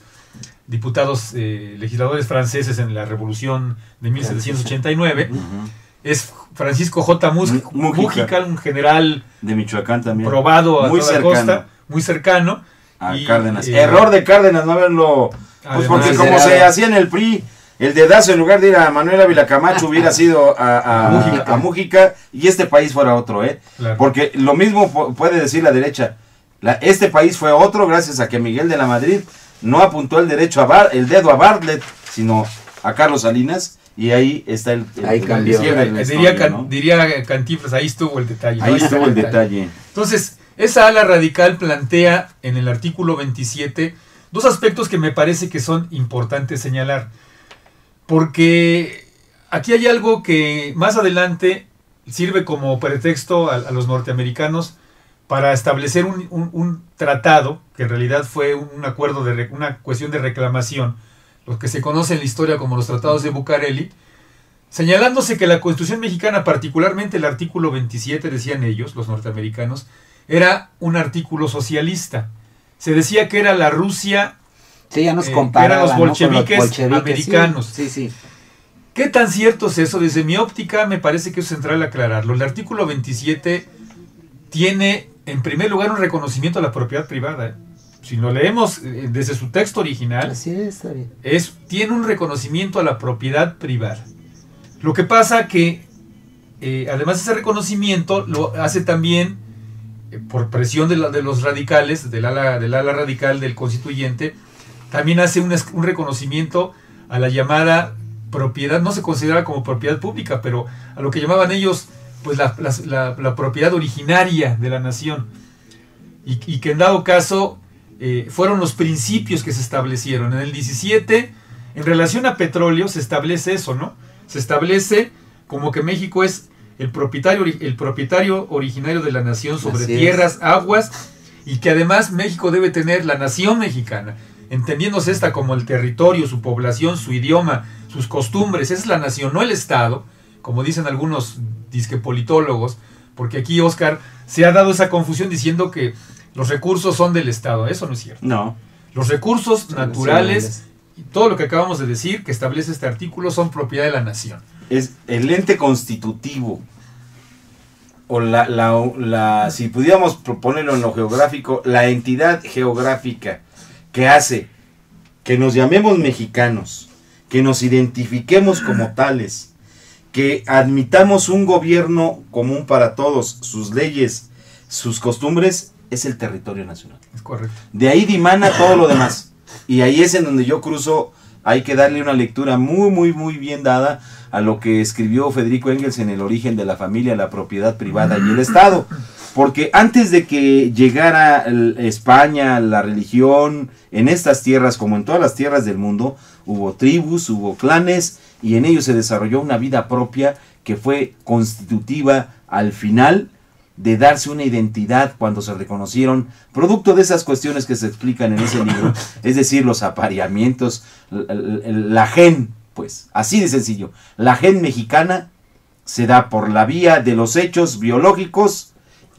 diputados legisladores franceses en la Revolución de 1789, es Francisco J. Mújica, un general de Michoacán también, probado a toda costa, muy cercano a Cárdenas. Error de Cárdenas no haberlo, pues porque como se hacía en el PRI, el dedazo en lugar de ir a Manuel Ávila Camacho hubiera sido a Mújica y este país fuera otro, claro. Porque lo mismo puede decir la derecha. Este país fue otro gracias a que Miguel de la Madrid no apuntó el dedo a Bartlett, sino a Carlos Salinas, y ahí está ahí cambió. Diría Cantinflas, ahí estuvo el detalle. Ahí estuvo el detalle. Entonces, esa ala radical plantea en el artículo 27 dos aspectos que me parece que son importantes señalar, porque aquí hay algo que más adelante sirve como pretexto a los norteamericanos para establecer un tratado, que en realidad fue un acuerdo, una cuestión de reclamación, lo que se conoce en la historia como los tratados de Bucareli, señalándose que la Constitución mexicana, particularmente el artículo 27, decían ellos, los norteamericanos, era un artículo socialista. Se decía que era la Rusia, ya nos eran los bolcheviques, americanos. Sí. ¿Qué tan cierto es eso? Desde mi óptica me parece que es central aclararlo. El artículo 27 tiene, en primer lugar, un reconocimiento a la propiedad privada. Si lo leemos desde su texto original, así está bien. Tiene un reconocimiento a la propiedad privada. Lo que pasa que, además de ese reconocimiento, lo hace también, por presión de los radicales, del ala radical del constituyente, también hace un reconocimiento a la llamada propiedad, no se considera como propiedad pública, pero a lo que llamaban ellos pues la propiedad originaria de la nación, y que en dado caso fueron los principios que se establecieron. En el 17, en relación a petróleo, se establece eso, ¿no? Se establece como que México es el propietario originario de la nación sobre tierras, aguas, y que además México debe tener la nación mexicana, entendiéndose esta como el territorio, su población, su idioma, sus costumbres. Esa es la nación, no el Estado, como dicen algunos disquepolitólogos, porque aquí, Oscar, se ha dado esa confusión diciendo que los recursos son del Estado. Eso no es cierto. No. Los recursos naturales y todo lo que acabamos de decir que establece este artículo son propiedad de la nación. Es el ente constitutivo, o si pudiéramos proponerlo en lo geográfico, la entidad geográfica que hace que nos llamemos mexicanos, que nos identifiquemos como tales, que admitamos un gobierno común para todos, sus leyes, sus costumbres, es el territorio nacional. Es correcto. De ahí dimana todo lo demás. Y ahí es en donde yo cruzo. Hay que darle una lectura muy, muy, muy bien dada a lo que escribió Federico Engels en El origen de la familia, la propiedad privada y el Estado. Porque antes de que llegara España, la religión, en estas tierras, como en todas las tierras del mundo, hubo tribus, hubo clanes, y en ellos se desarrolló una vida propia que fue constitutiva al final de darse una identidad cuando se reconocieron, producto de esas cuestiones que se explican en ese libro, es decir, los apareamientos, la gen, pues, así de sencillo, la gen mexicana se da por la vía de los hechos biológicos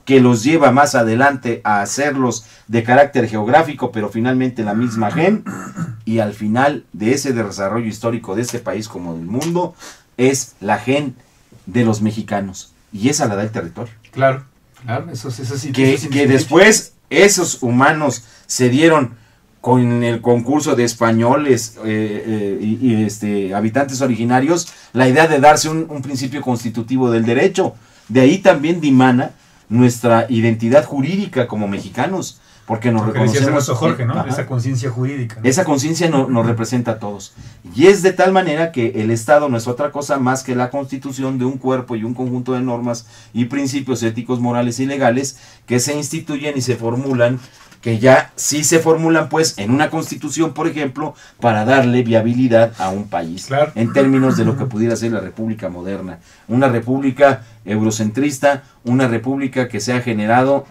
que los lleva más adelante a hacerlos de carácter geográfico, pero finalmente la misma gen, y al final de ese desarrollo histórico de este país como del mundo, es la gen de los mexicanos, y esa la da el territorio. Claro, eso sí. Que después esos humanos se dieron con el concurso de españoles habitantes originarios, la idea de darse un principio constitutivo del derecho. De ahí también dimana nuestra identidad jurídica como mexicanos, porque nos reconocemos. Jorge, ¿no? Esa conciencia jurídica, ¿no? Esa conciencia nos representa a todos. Y es de tal manera que el Estado no es otra cosa más que la constitución de un cuerpo y un conjunto de normas y principios éticos, morales y legales que se instituyen y se formulan, que ya sí se formulan pues en una constitución, por ejemplo, para darle viabilidad a un país, claro, en términos de lo que pudiera ser la república moderna, una república eurocentrista, una república que se ha generado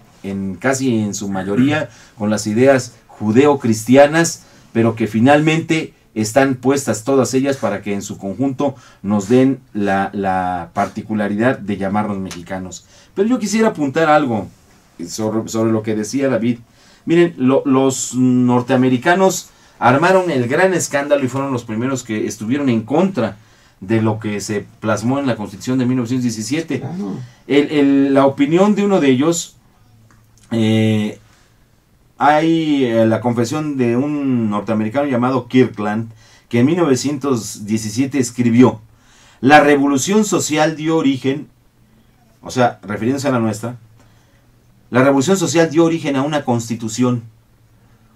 casi en su mayoría con las ideas judeo-cristianas, pero que finalmente están puestas todas ellas para que en su conjunto nos den la particularidad de llamarnos mexicanos. Pero yo quisiera apuntar algo sobre lo que decía David. Miren, los norteamericanos armaron el gran escándalo y fueron los primeros que estuvieron en contra de lo que se plasmó en la Constitución de 1917. Claro. La opinión de uno de ellos, hay la confesión de un norteamericano llamado Kirkland, que en 1917 escribió: la revolución social dio origen, o sea, refiriéndose a la nuestra, la revolución social dio origen a una constitución.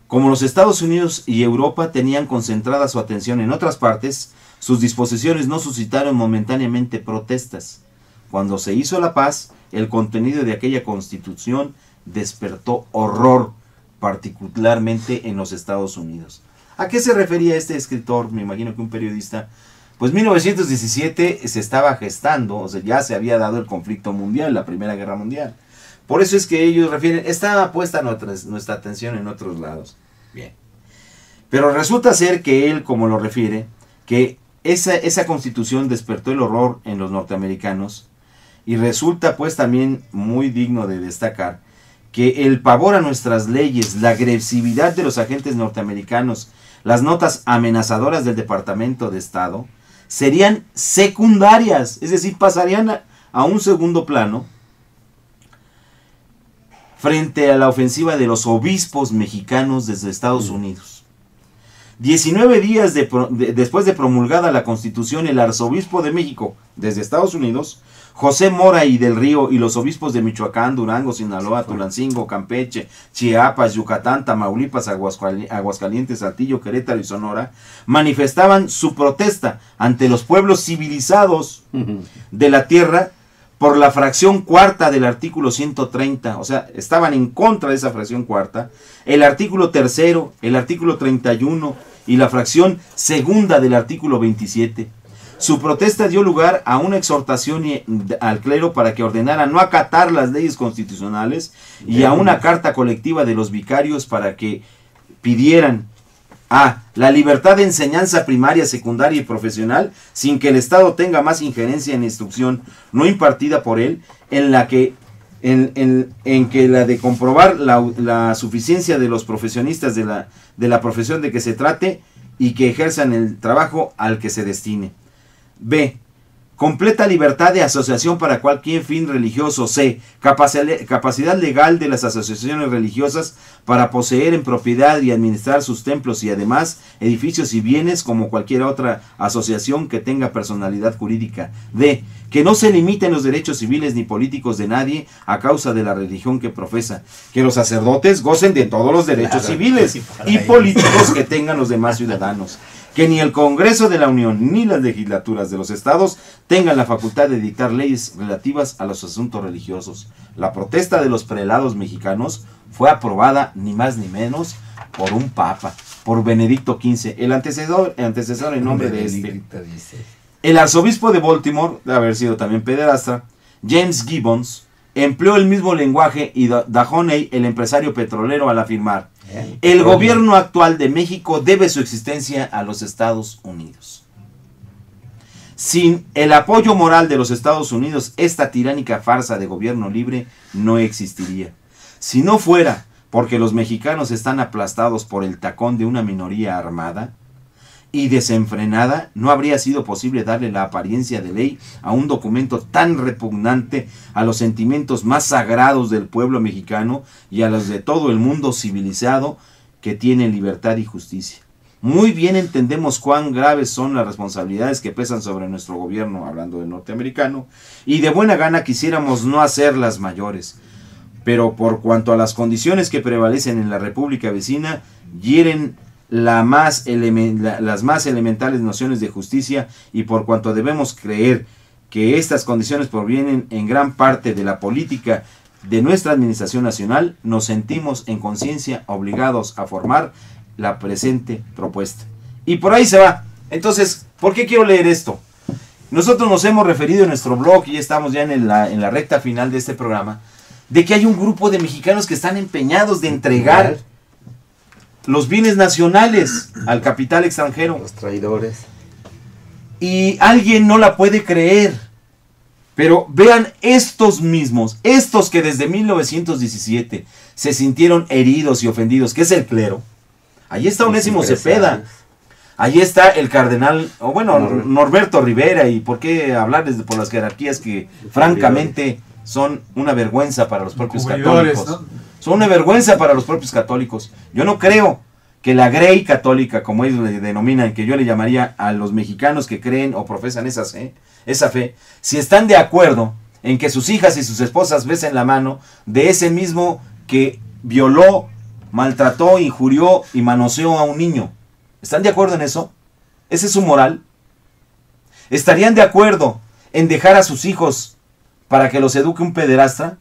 Como los Estados Unidos y Europa tenían concentrada su atención en otras partes, sus disposiciones no suscitaron momentáneamente protestas. Cuando se hizo la paz, el contenido de aquella constitución despertó horror, particularmente en los Estados Unidos. ¿A qué se refería este escritor? Me imagino que un periodista. Pues 1917 se estaba gestando, o sea, ya se había dado el conflicto mundial, la Primera Guerra Mundial. Por eso es que ellos refieren, estaba puesta nuestra atención en otros lados. Bien. Pero resulta ser que él, como lo refiere, que esa constitución despertó el horror en los norteamericanos, y resulta pues también muy digno de destacar que el pavor a nuestras leyes, la agresividad de los agentes norteamericanos, las notas amenazadoras del Departamento de Estado, serían secundarias, es decir, pasarían a un segundo plano frente a la ofensiva de los obispos mexicanos desde Estados Unidos. 19 días después de promulgada la Constitución, el arzobispo de México desde Estados Unidos, José Mora y del Río, y los obispos de Michoacán, Durango, Sinaloa, Tulancingo, Campeche, Chiapas, Yucatán, Tamaulipas, Aguascalientes, Saltillo, Querétaro y Sonora, manifestaban su protesta ante los pueblos civilizados de la tierra por la fracción cuarta del artículo 130, o sea, estaban en contra de esa fracción cuarta, el artículo tercero, el artículo 31 y la fracción segunda del artículo 27. Su protesta dio lugar a una exhortación al clero para que ordenara no acatar las leyes constitucionales y a una carta colectiva de los vicarios para que pidieran la libertad de enseñanza primaria, secundaria y profesional sin que el Estado tenga más injerencia en la instrucción no impartida por él, en que la de comprobar la suficiencia de los profesionistas de la profesión de que se trate y que ejerzan el trabajo al que se destine. B. Completa libertad de asociación para cualquier fin religioso. C. Capacidad legal de las asociaciones religiosas para poseer en propiedad y administrar sus templos y además edificios y bienes como cualquier otra asociación que tenga personalidad jurídica. D. Que no se limiten los derechos civiles ni políticos de nadie a causa de la religión que profesa. Que los sacerdotes gocen de todos los derechos civiles y políticos que tengan los demás ciudadanos. que ni el Congreso de la Unión ni las legislaturas de los estados tengan la facultad de dictar leyes relativas a los asuntos religiosos. La protesta de los prelados mexicanos fue aprobada ni más ni menos por un papa, por Benedicto XV, el antecesor en nombre de este. El arzobispo de Baltimore, de haber sido también pederasta, James Gibbons, empleó el mismo lenguaje y Dahoney, el empresario petrolero, al afirmar: el gobierno actual de México debe su existencia a los Estados Unidos. Sin el apoyo moral de los Estados Unidos, esta tiránica farsa de gobierno libre no existiría. Si no fuera porque los mexicanos están aplastados por el tacón de una minoría armada y desenfrenada, no habría sido posible darle la apariencia de ley a un documento tan repugnante a los sentimientos más sagrados del pueblo mexicano y a los de todo el mundo civilizado que tiene libertad y justicia. Muy bien entendemos cuán graves son las responsabilidades que pesan sobre nuestro gobierno, hablando del norteamericano, y de buena gana quisiéramos no hacerlas mayores. Pero por cuanto a las condiciones que prevalecen en la república vecina, hieren las más elementales nociones de justicia, y por cuanto debemos creer que estas condiciones provienen en gran parte de la política de nuestra administración nacional, nos sentimos en conciencia obligados a formar la presente propuesta. Y por ahí se va. Entonces, ¿por qué quiero leer esto? Nosotros nos hemos referido en nuestro blog, y estamos ya en la recta final de este programa, de que hay un grupo de mexicanos que están empeñados de entregar los bienes nacionales al capital extranjero. Los traidores. Y alguien no la puede creer. Pero vean estos mismos, estos que desde 1917 se sintieron heridos y ofendidos, que es el clero. Allí está Onésimo Cepeda. Allí está el cardenal, o bueno, Norberto Rivera. Y por qué hablarles por las jerarquías que francamente son una vergüenza para los propios católicos, ¿no? Son una vergüenza para los propios católicos. Yo no creo que la grey católica, como ellos le denominan, que yo le llamaría a los mexicanos que creen o profesan esa fe, si están de acuerdo en que sus hijas y sus esposas besen la mano de ese mismo que violó, maltrató, injurió y manoseó a un niño. ¿Están de acuerdo en eso? ¿Esa es su moral? ¿Estarían de acuerdo en dejar a sus hijos para que los eduque un pederasta?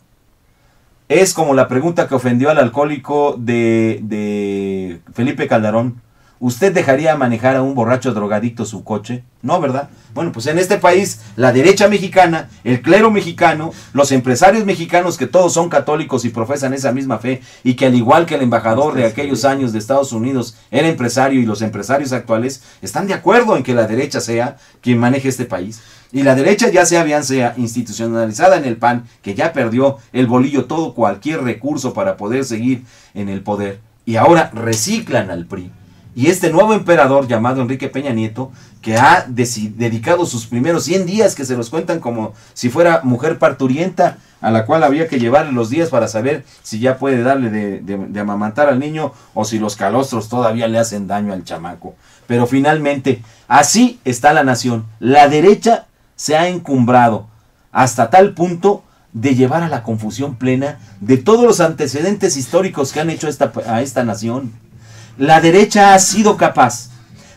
Es como la pregunta que ofendió al alcohólico de Felipe Calderón. ¿Usted dejaría manejar a un borracho drogadicto su coche? No, ¿verdad? Bueno, pues en este país, la derecha mexicana, el clero mexicano, los empresarios mexicanos, que todos son católicos y profesan esa misma fe, y que al igual que el embajador de aquellos años de Estados Unidos era empresario, y los empresarios actuales están de acuerdo en que la derecha sea quien maneje este país. Y la derecha, ya sea bien sea institucionalizada en el PAN, que ya perdió el bolillo todo cualquier recurso para poder seguir en el poder, y ahora reciclan al PRI. Y este nuevo emperador llamado Enrique Peña Nieto, que ha dedicado sus primeros 100 días, que se los cuentan como si fuera mujer parturienta, a la cual había que llevarle los días para saber si ya puede darle de amamantar al niño, o si los calostros todavía le hacen daño al chamaco. Pero finalmente, así está la nación. La derecha se ha encumbrado hasta tal punto de llevar a la confusión plena de todos los antecedentes históricos que han hecho a esta nación. La derecha ha sido capaz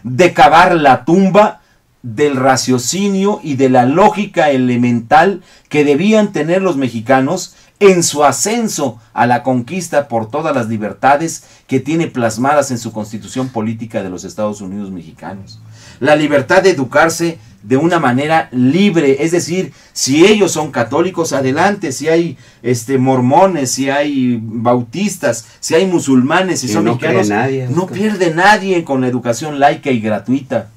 de cavar la tumba del raciocinio y de la lógica elemental que debían tener los mexicanos en su ascenso a la conquista por todas las libertades que tiene plasmadas en su constitución política de los Estados Unidos mexicanos. La libertad de educarse de una manera libre, es decir, si ellos son católicos, adelante, si hay mormones, si hay bautistas, si hay musulmanes, si son mexicanos, no pierde nadie con la educación laica y gratuita.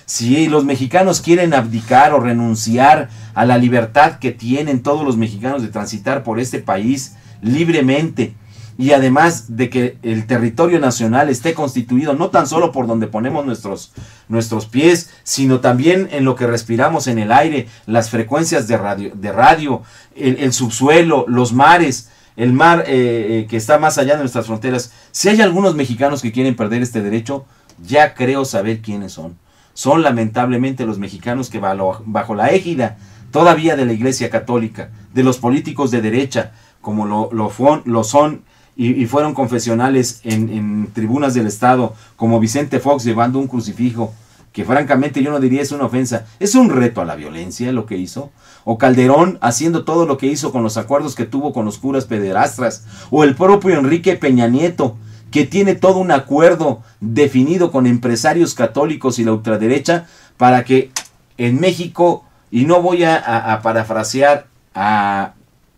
Si los mexicanos quieren abdicar o renunciar a la libertad que tienen todos los mexicanos de transitar por este país libremente, y además de que el territorio nacional esté constituido no tan solo por donde ponemos nuestros pies, sino también en lo que respiramos en el aire, las frecuencias de radio, el subsuelo, los mares, el mar que está más allá de nuestras fronteras. Si hay algunos mexicanos que quieren perder este derecho, ya creo saber quiénes son. Son lamentablemente los mexicanos que bajo la égida todavía de la Iglesia Católica, de los políticos de derecha, como lo son y fueron confesionales en tribunas del Estado, como Vicente Fox llevando un crucifijo que francamente yo no diría es una ofensa, es un reto a la violencia lo que hizo, o Calderón haciendo todo lo que hizo con los acuerdos que tuvo con los curas pederastras, o el propio Enrique Peña Nieto, que tiene todo un acuerdo definido con empresarios católicos y la ultraderecha para que en México, y no voy a parafrasear a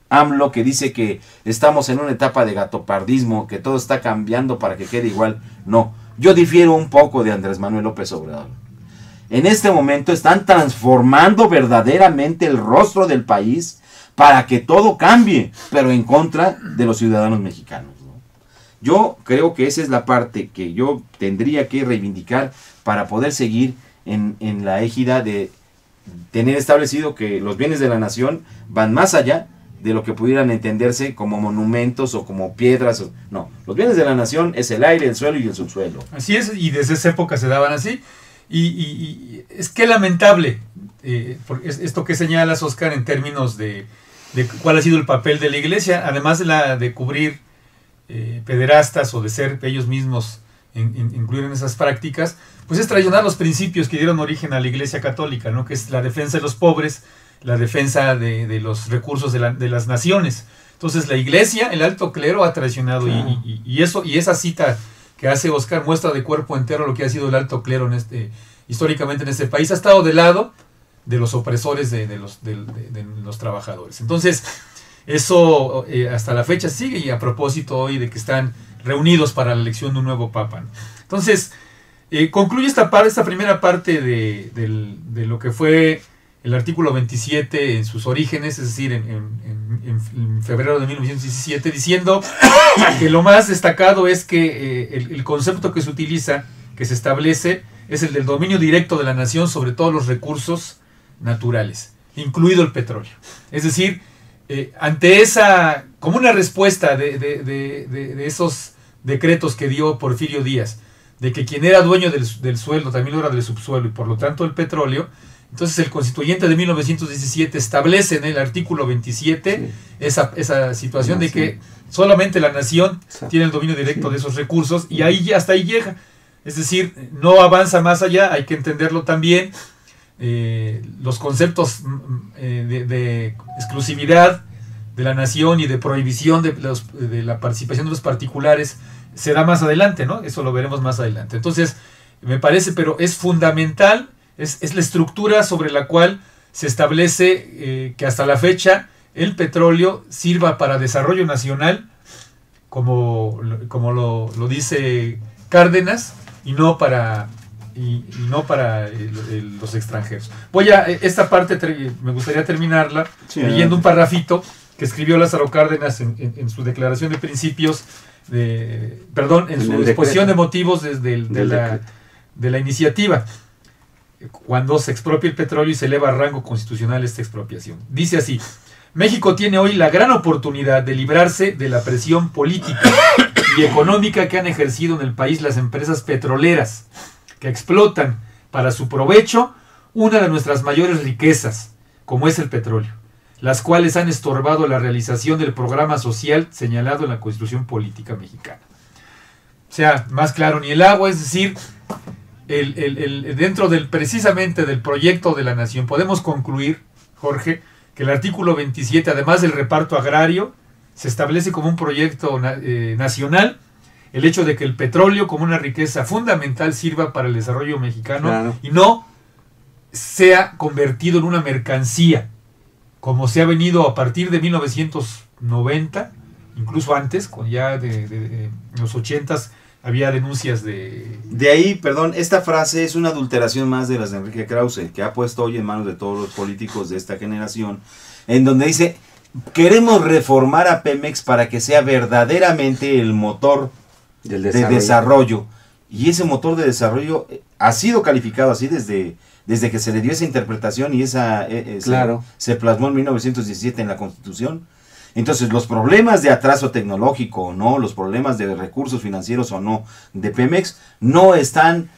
AMLO, que dice que estamos en una etapa de gatopardismo, que todo está cambiando para que quede igual. No, yo difiero un poco de Andrés Manuel López Obrador. En este momento están transformando verdaderamente el rostro del país para que todo cambie, pero en contra de los ciudadanos mexicanos, ¿no? Yo creo que esa es la parte que yo tendría que reivindicar para poder seguir en la égida de tener establecido que los bienes de la nación van más allá de lo que pudieran entenderse como monumentos o como piedras. No, los bienes de la nación es el aire, el suelo y el subsuelo. Así es, y desde esa época se daban así. Y es que lamentable esto que señalas, Oscar, en términos de cuál ha sido el papel de la Iglesia, además de cubrir pederastas o de ser ellos mismos incluir en esas prácticas, pues es traicionar los principios que dieron origen a la Iglesia Católica, ¿no? Que es la defensa de los pobres, la defensa de los recursos de las naciones. Entonces la Iglesia, el alto clero, ha traicionado, claro. y esa cita que hace Oscar muestra de cuerpo entero lo que ha sido el alto clero históricamente en este país. Ha estado del lado de los opresores de los trabajadores. Entonces eso hasta la fecha sigue, y a propósito hoy de que están reunidos para la elección de un nuevo papa, ¿no? Entonces concluye esta primera parte de lo que fue el artículo 27 en sus orígenes, es decir, en febrero de 1917, diciendo que lo más destacado es que el concepto que se utiliza, que se establece, es el del dominio directo de la nación sobre todos los recursos naturales, incluido el petróleo. Es decir, ante esa, como una respuesta de esos decretos que dio Porfirio Díaz, de que quien era dueño del suelo también lo era del subsuelo, y por lo tanto el petróleo. Entonces el constituyente de 1917 establece en el artículo 27 esa situación de que solamente la nación tiene el dominio directo de esos recursos, y hasta ahí llega. Es decir, no avanza más allá. Hay que entenderlo también. Los conceptos de exclusividad de la nación y de prohibición de la participación de los particulares se da más adelante, ¿no? Eso lo veremos más adelante. Entonces, me parece, pero es fundamental. Es la estructura sobre la cual se establece que hasta la fecha el petróleo sirva para desarrollo nacional, como lo dice Cárdenas, y no para los extranjeros. Esta parte me gustaría terminarla leyendo un parrafito que escribió Lázaro Cárdenas en su declaración de principios, en su exposición de motivos de la iniciativa, cuando se expropia el petróleo y se eleva a rango constitucional esta expropiación. Dice así: México tiene hoy la gran oportunidad de librarse de la presión política y económica que han ejercido en el país las empresas petroleras, que explotan para su provecho una de nuestras mayores riquezas, como es el petróleo, las cuales han estorbado la realización del programa social señalado en la Constitución Política Mexicana. O sea, más claro ni el agua. Es decir, dentro precisamente del proyecto de la nación, podemos concluir, Jorge, que el artículo 27, además del reparto agrario, se establece como un proyecto nacional el hecho de que el petróleo, como una riqueza fundamental, sirva para el desarrollo mexicano, claro, y no sea convertido en una mercancía, como se ha venido a partir de 1990, incluso antes, con ya en los 80s, había denuncias de ahí, perdón, esta frase es una adulteración más de las de Enrique Krause, que ha puesto hoy en manos de todos los políticos de esta generación, en donde dice: queremos reformar a Pemex para que sea verdaderamente el motor de desarrollo. Y ese motor de desarrollo ha sido calificado así desde que se le dio esa interpretación, y claro, se plasmó en 1917 en la Constitución. Entonces, los problemas de atraso tecnológico o no, los problemas de recursos financieros o no de Pemex, no están,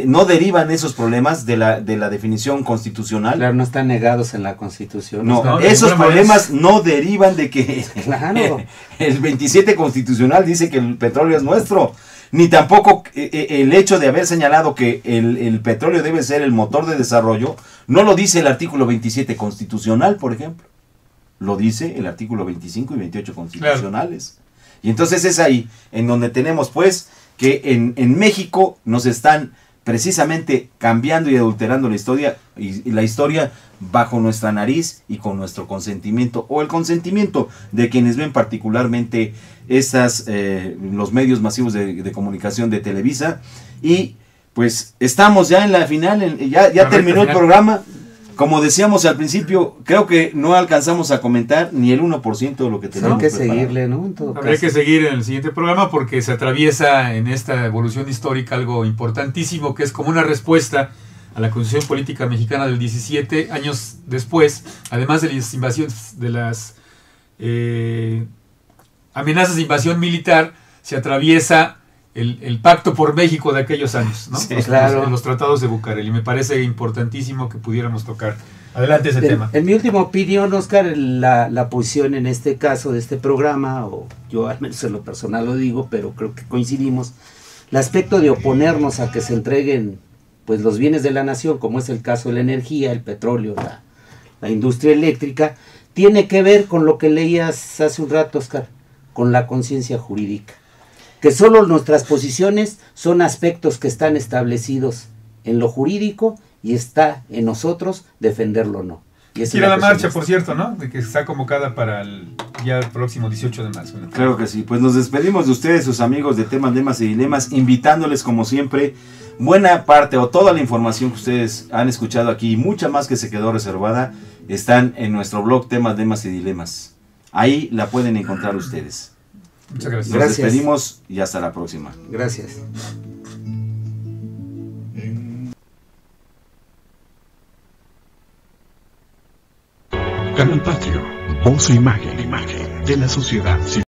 no derivan esos problemas de la definición constitucional. Claro, no están negados en la Constitución. No, esos problemas no derivan de que claro, el 27 constitucional dice que el petróleo es nuestro. ni tampoco el hecho de haber señalado que el petróleo debe ser el motor de desarrollo, no lo dice el artículo 27 constitucional, por ejemplo. Lo dice el artículo 25 y 28 constitucionales. Claro. Y entonces es ahí en donde tenemos pues que en México nos están precisamente cambiando y adulterando la historia, y la historia bajo nuestra nariz y con nuestro consentimiento, o el consentimiento de quienes ven particularmente los medios masivos de comunicación de Televisa. Y pues estamos ya en la final, ya terminó el programa. Como decíamos al principio, creo que no alcanzamos a comentar ni el 1% de lo que tenemos. Hay que seguirle, ¿no? Habrá que seguir en el siguiente programa porque se atraviesa en esta evolución histórica algo importantísimo, que es como una respuesta a la Constitución Política Mexicana del 17 años después, además de las invasiones, de las amenazas de invasión militar, se atraviesa el pacto por México de aquellos años, ¿no? Sí, claro. Los tratados de Bucareli. Me parece importantísimo que pudiéramos tocar. Adelante ese tema. En mi última opinión, Oscar, la posición en este caso de este programa, o yo al menos en lo personal lo digo, pero creo que coincidimos, el aspecto de oponernos a que se entreguen pues los bienes de la nación, como es el caso de la energía, el petróleo, la industria eléctrica, tiene que ver con lo que leías hace un rato, Oscar, con la conciencia jurídica. Que solo nuestras posiciones son aspectos que están establecidos en lo jurídico y está en nosotros defenderlo o no. Y esa la marcha, por cierto, ¿no? De que está convocada para el próximo 18 de marzo. ¿No? Claro que sí. Pues nos despedimos de ustedes, sus amigos de Temas, Lemas y Dilemas, invitándoles como siempre, buena parte o toda la información que ustedes han escuchado aquí, y mucha más que se quedó reservada, están en nuestro blog Temas, Lemas y Dilemas. Ahí la pueden encontrar ustedes. Muchas gracias. Nos despedimos y hasta la próxima. Gracias. Canal Patrio, voz e imagen de la sociedad civil.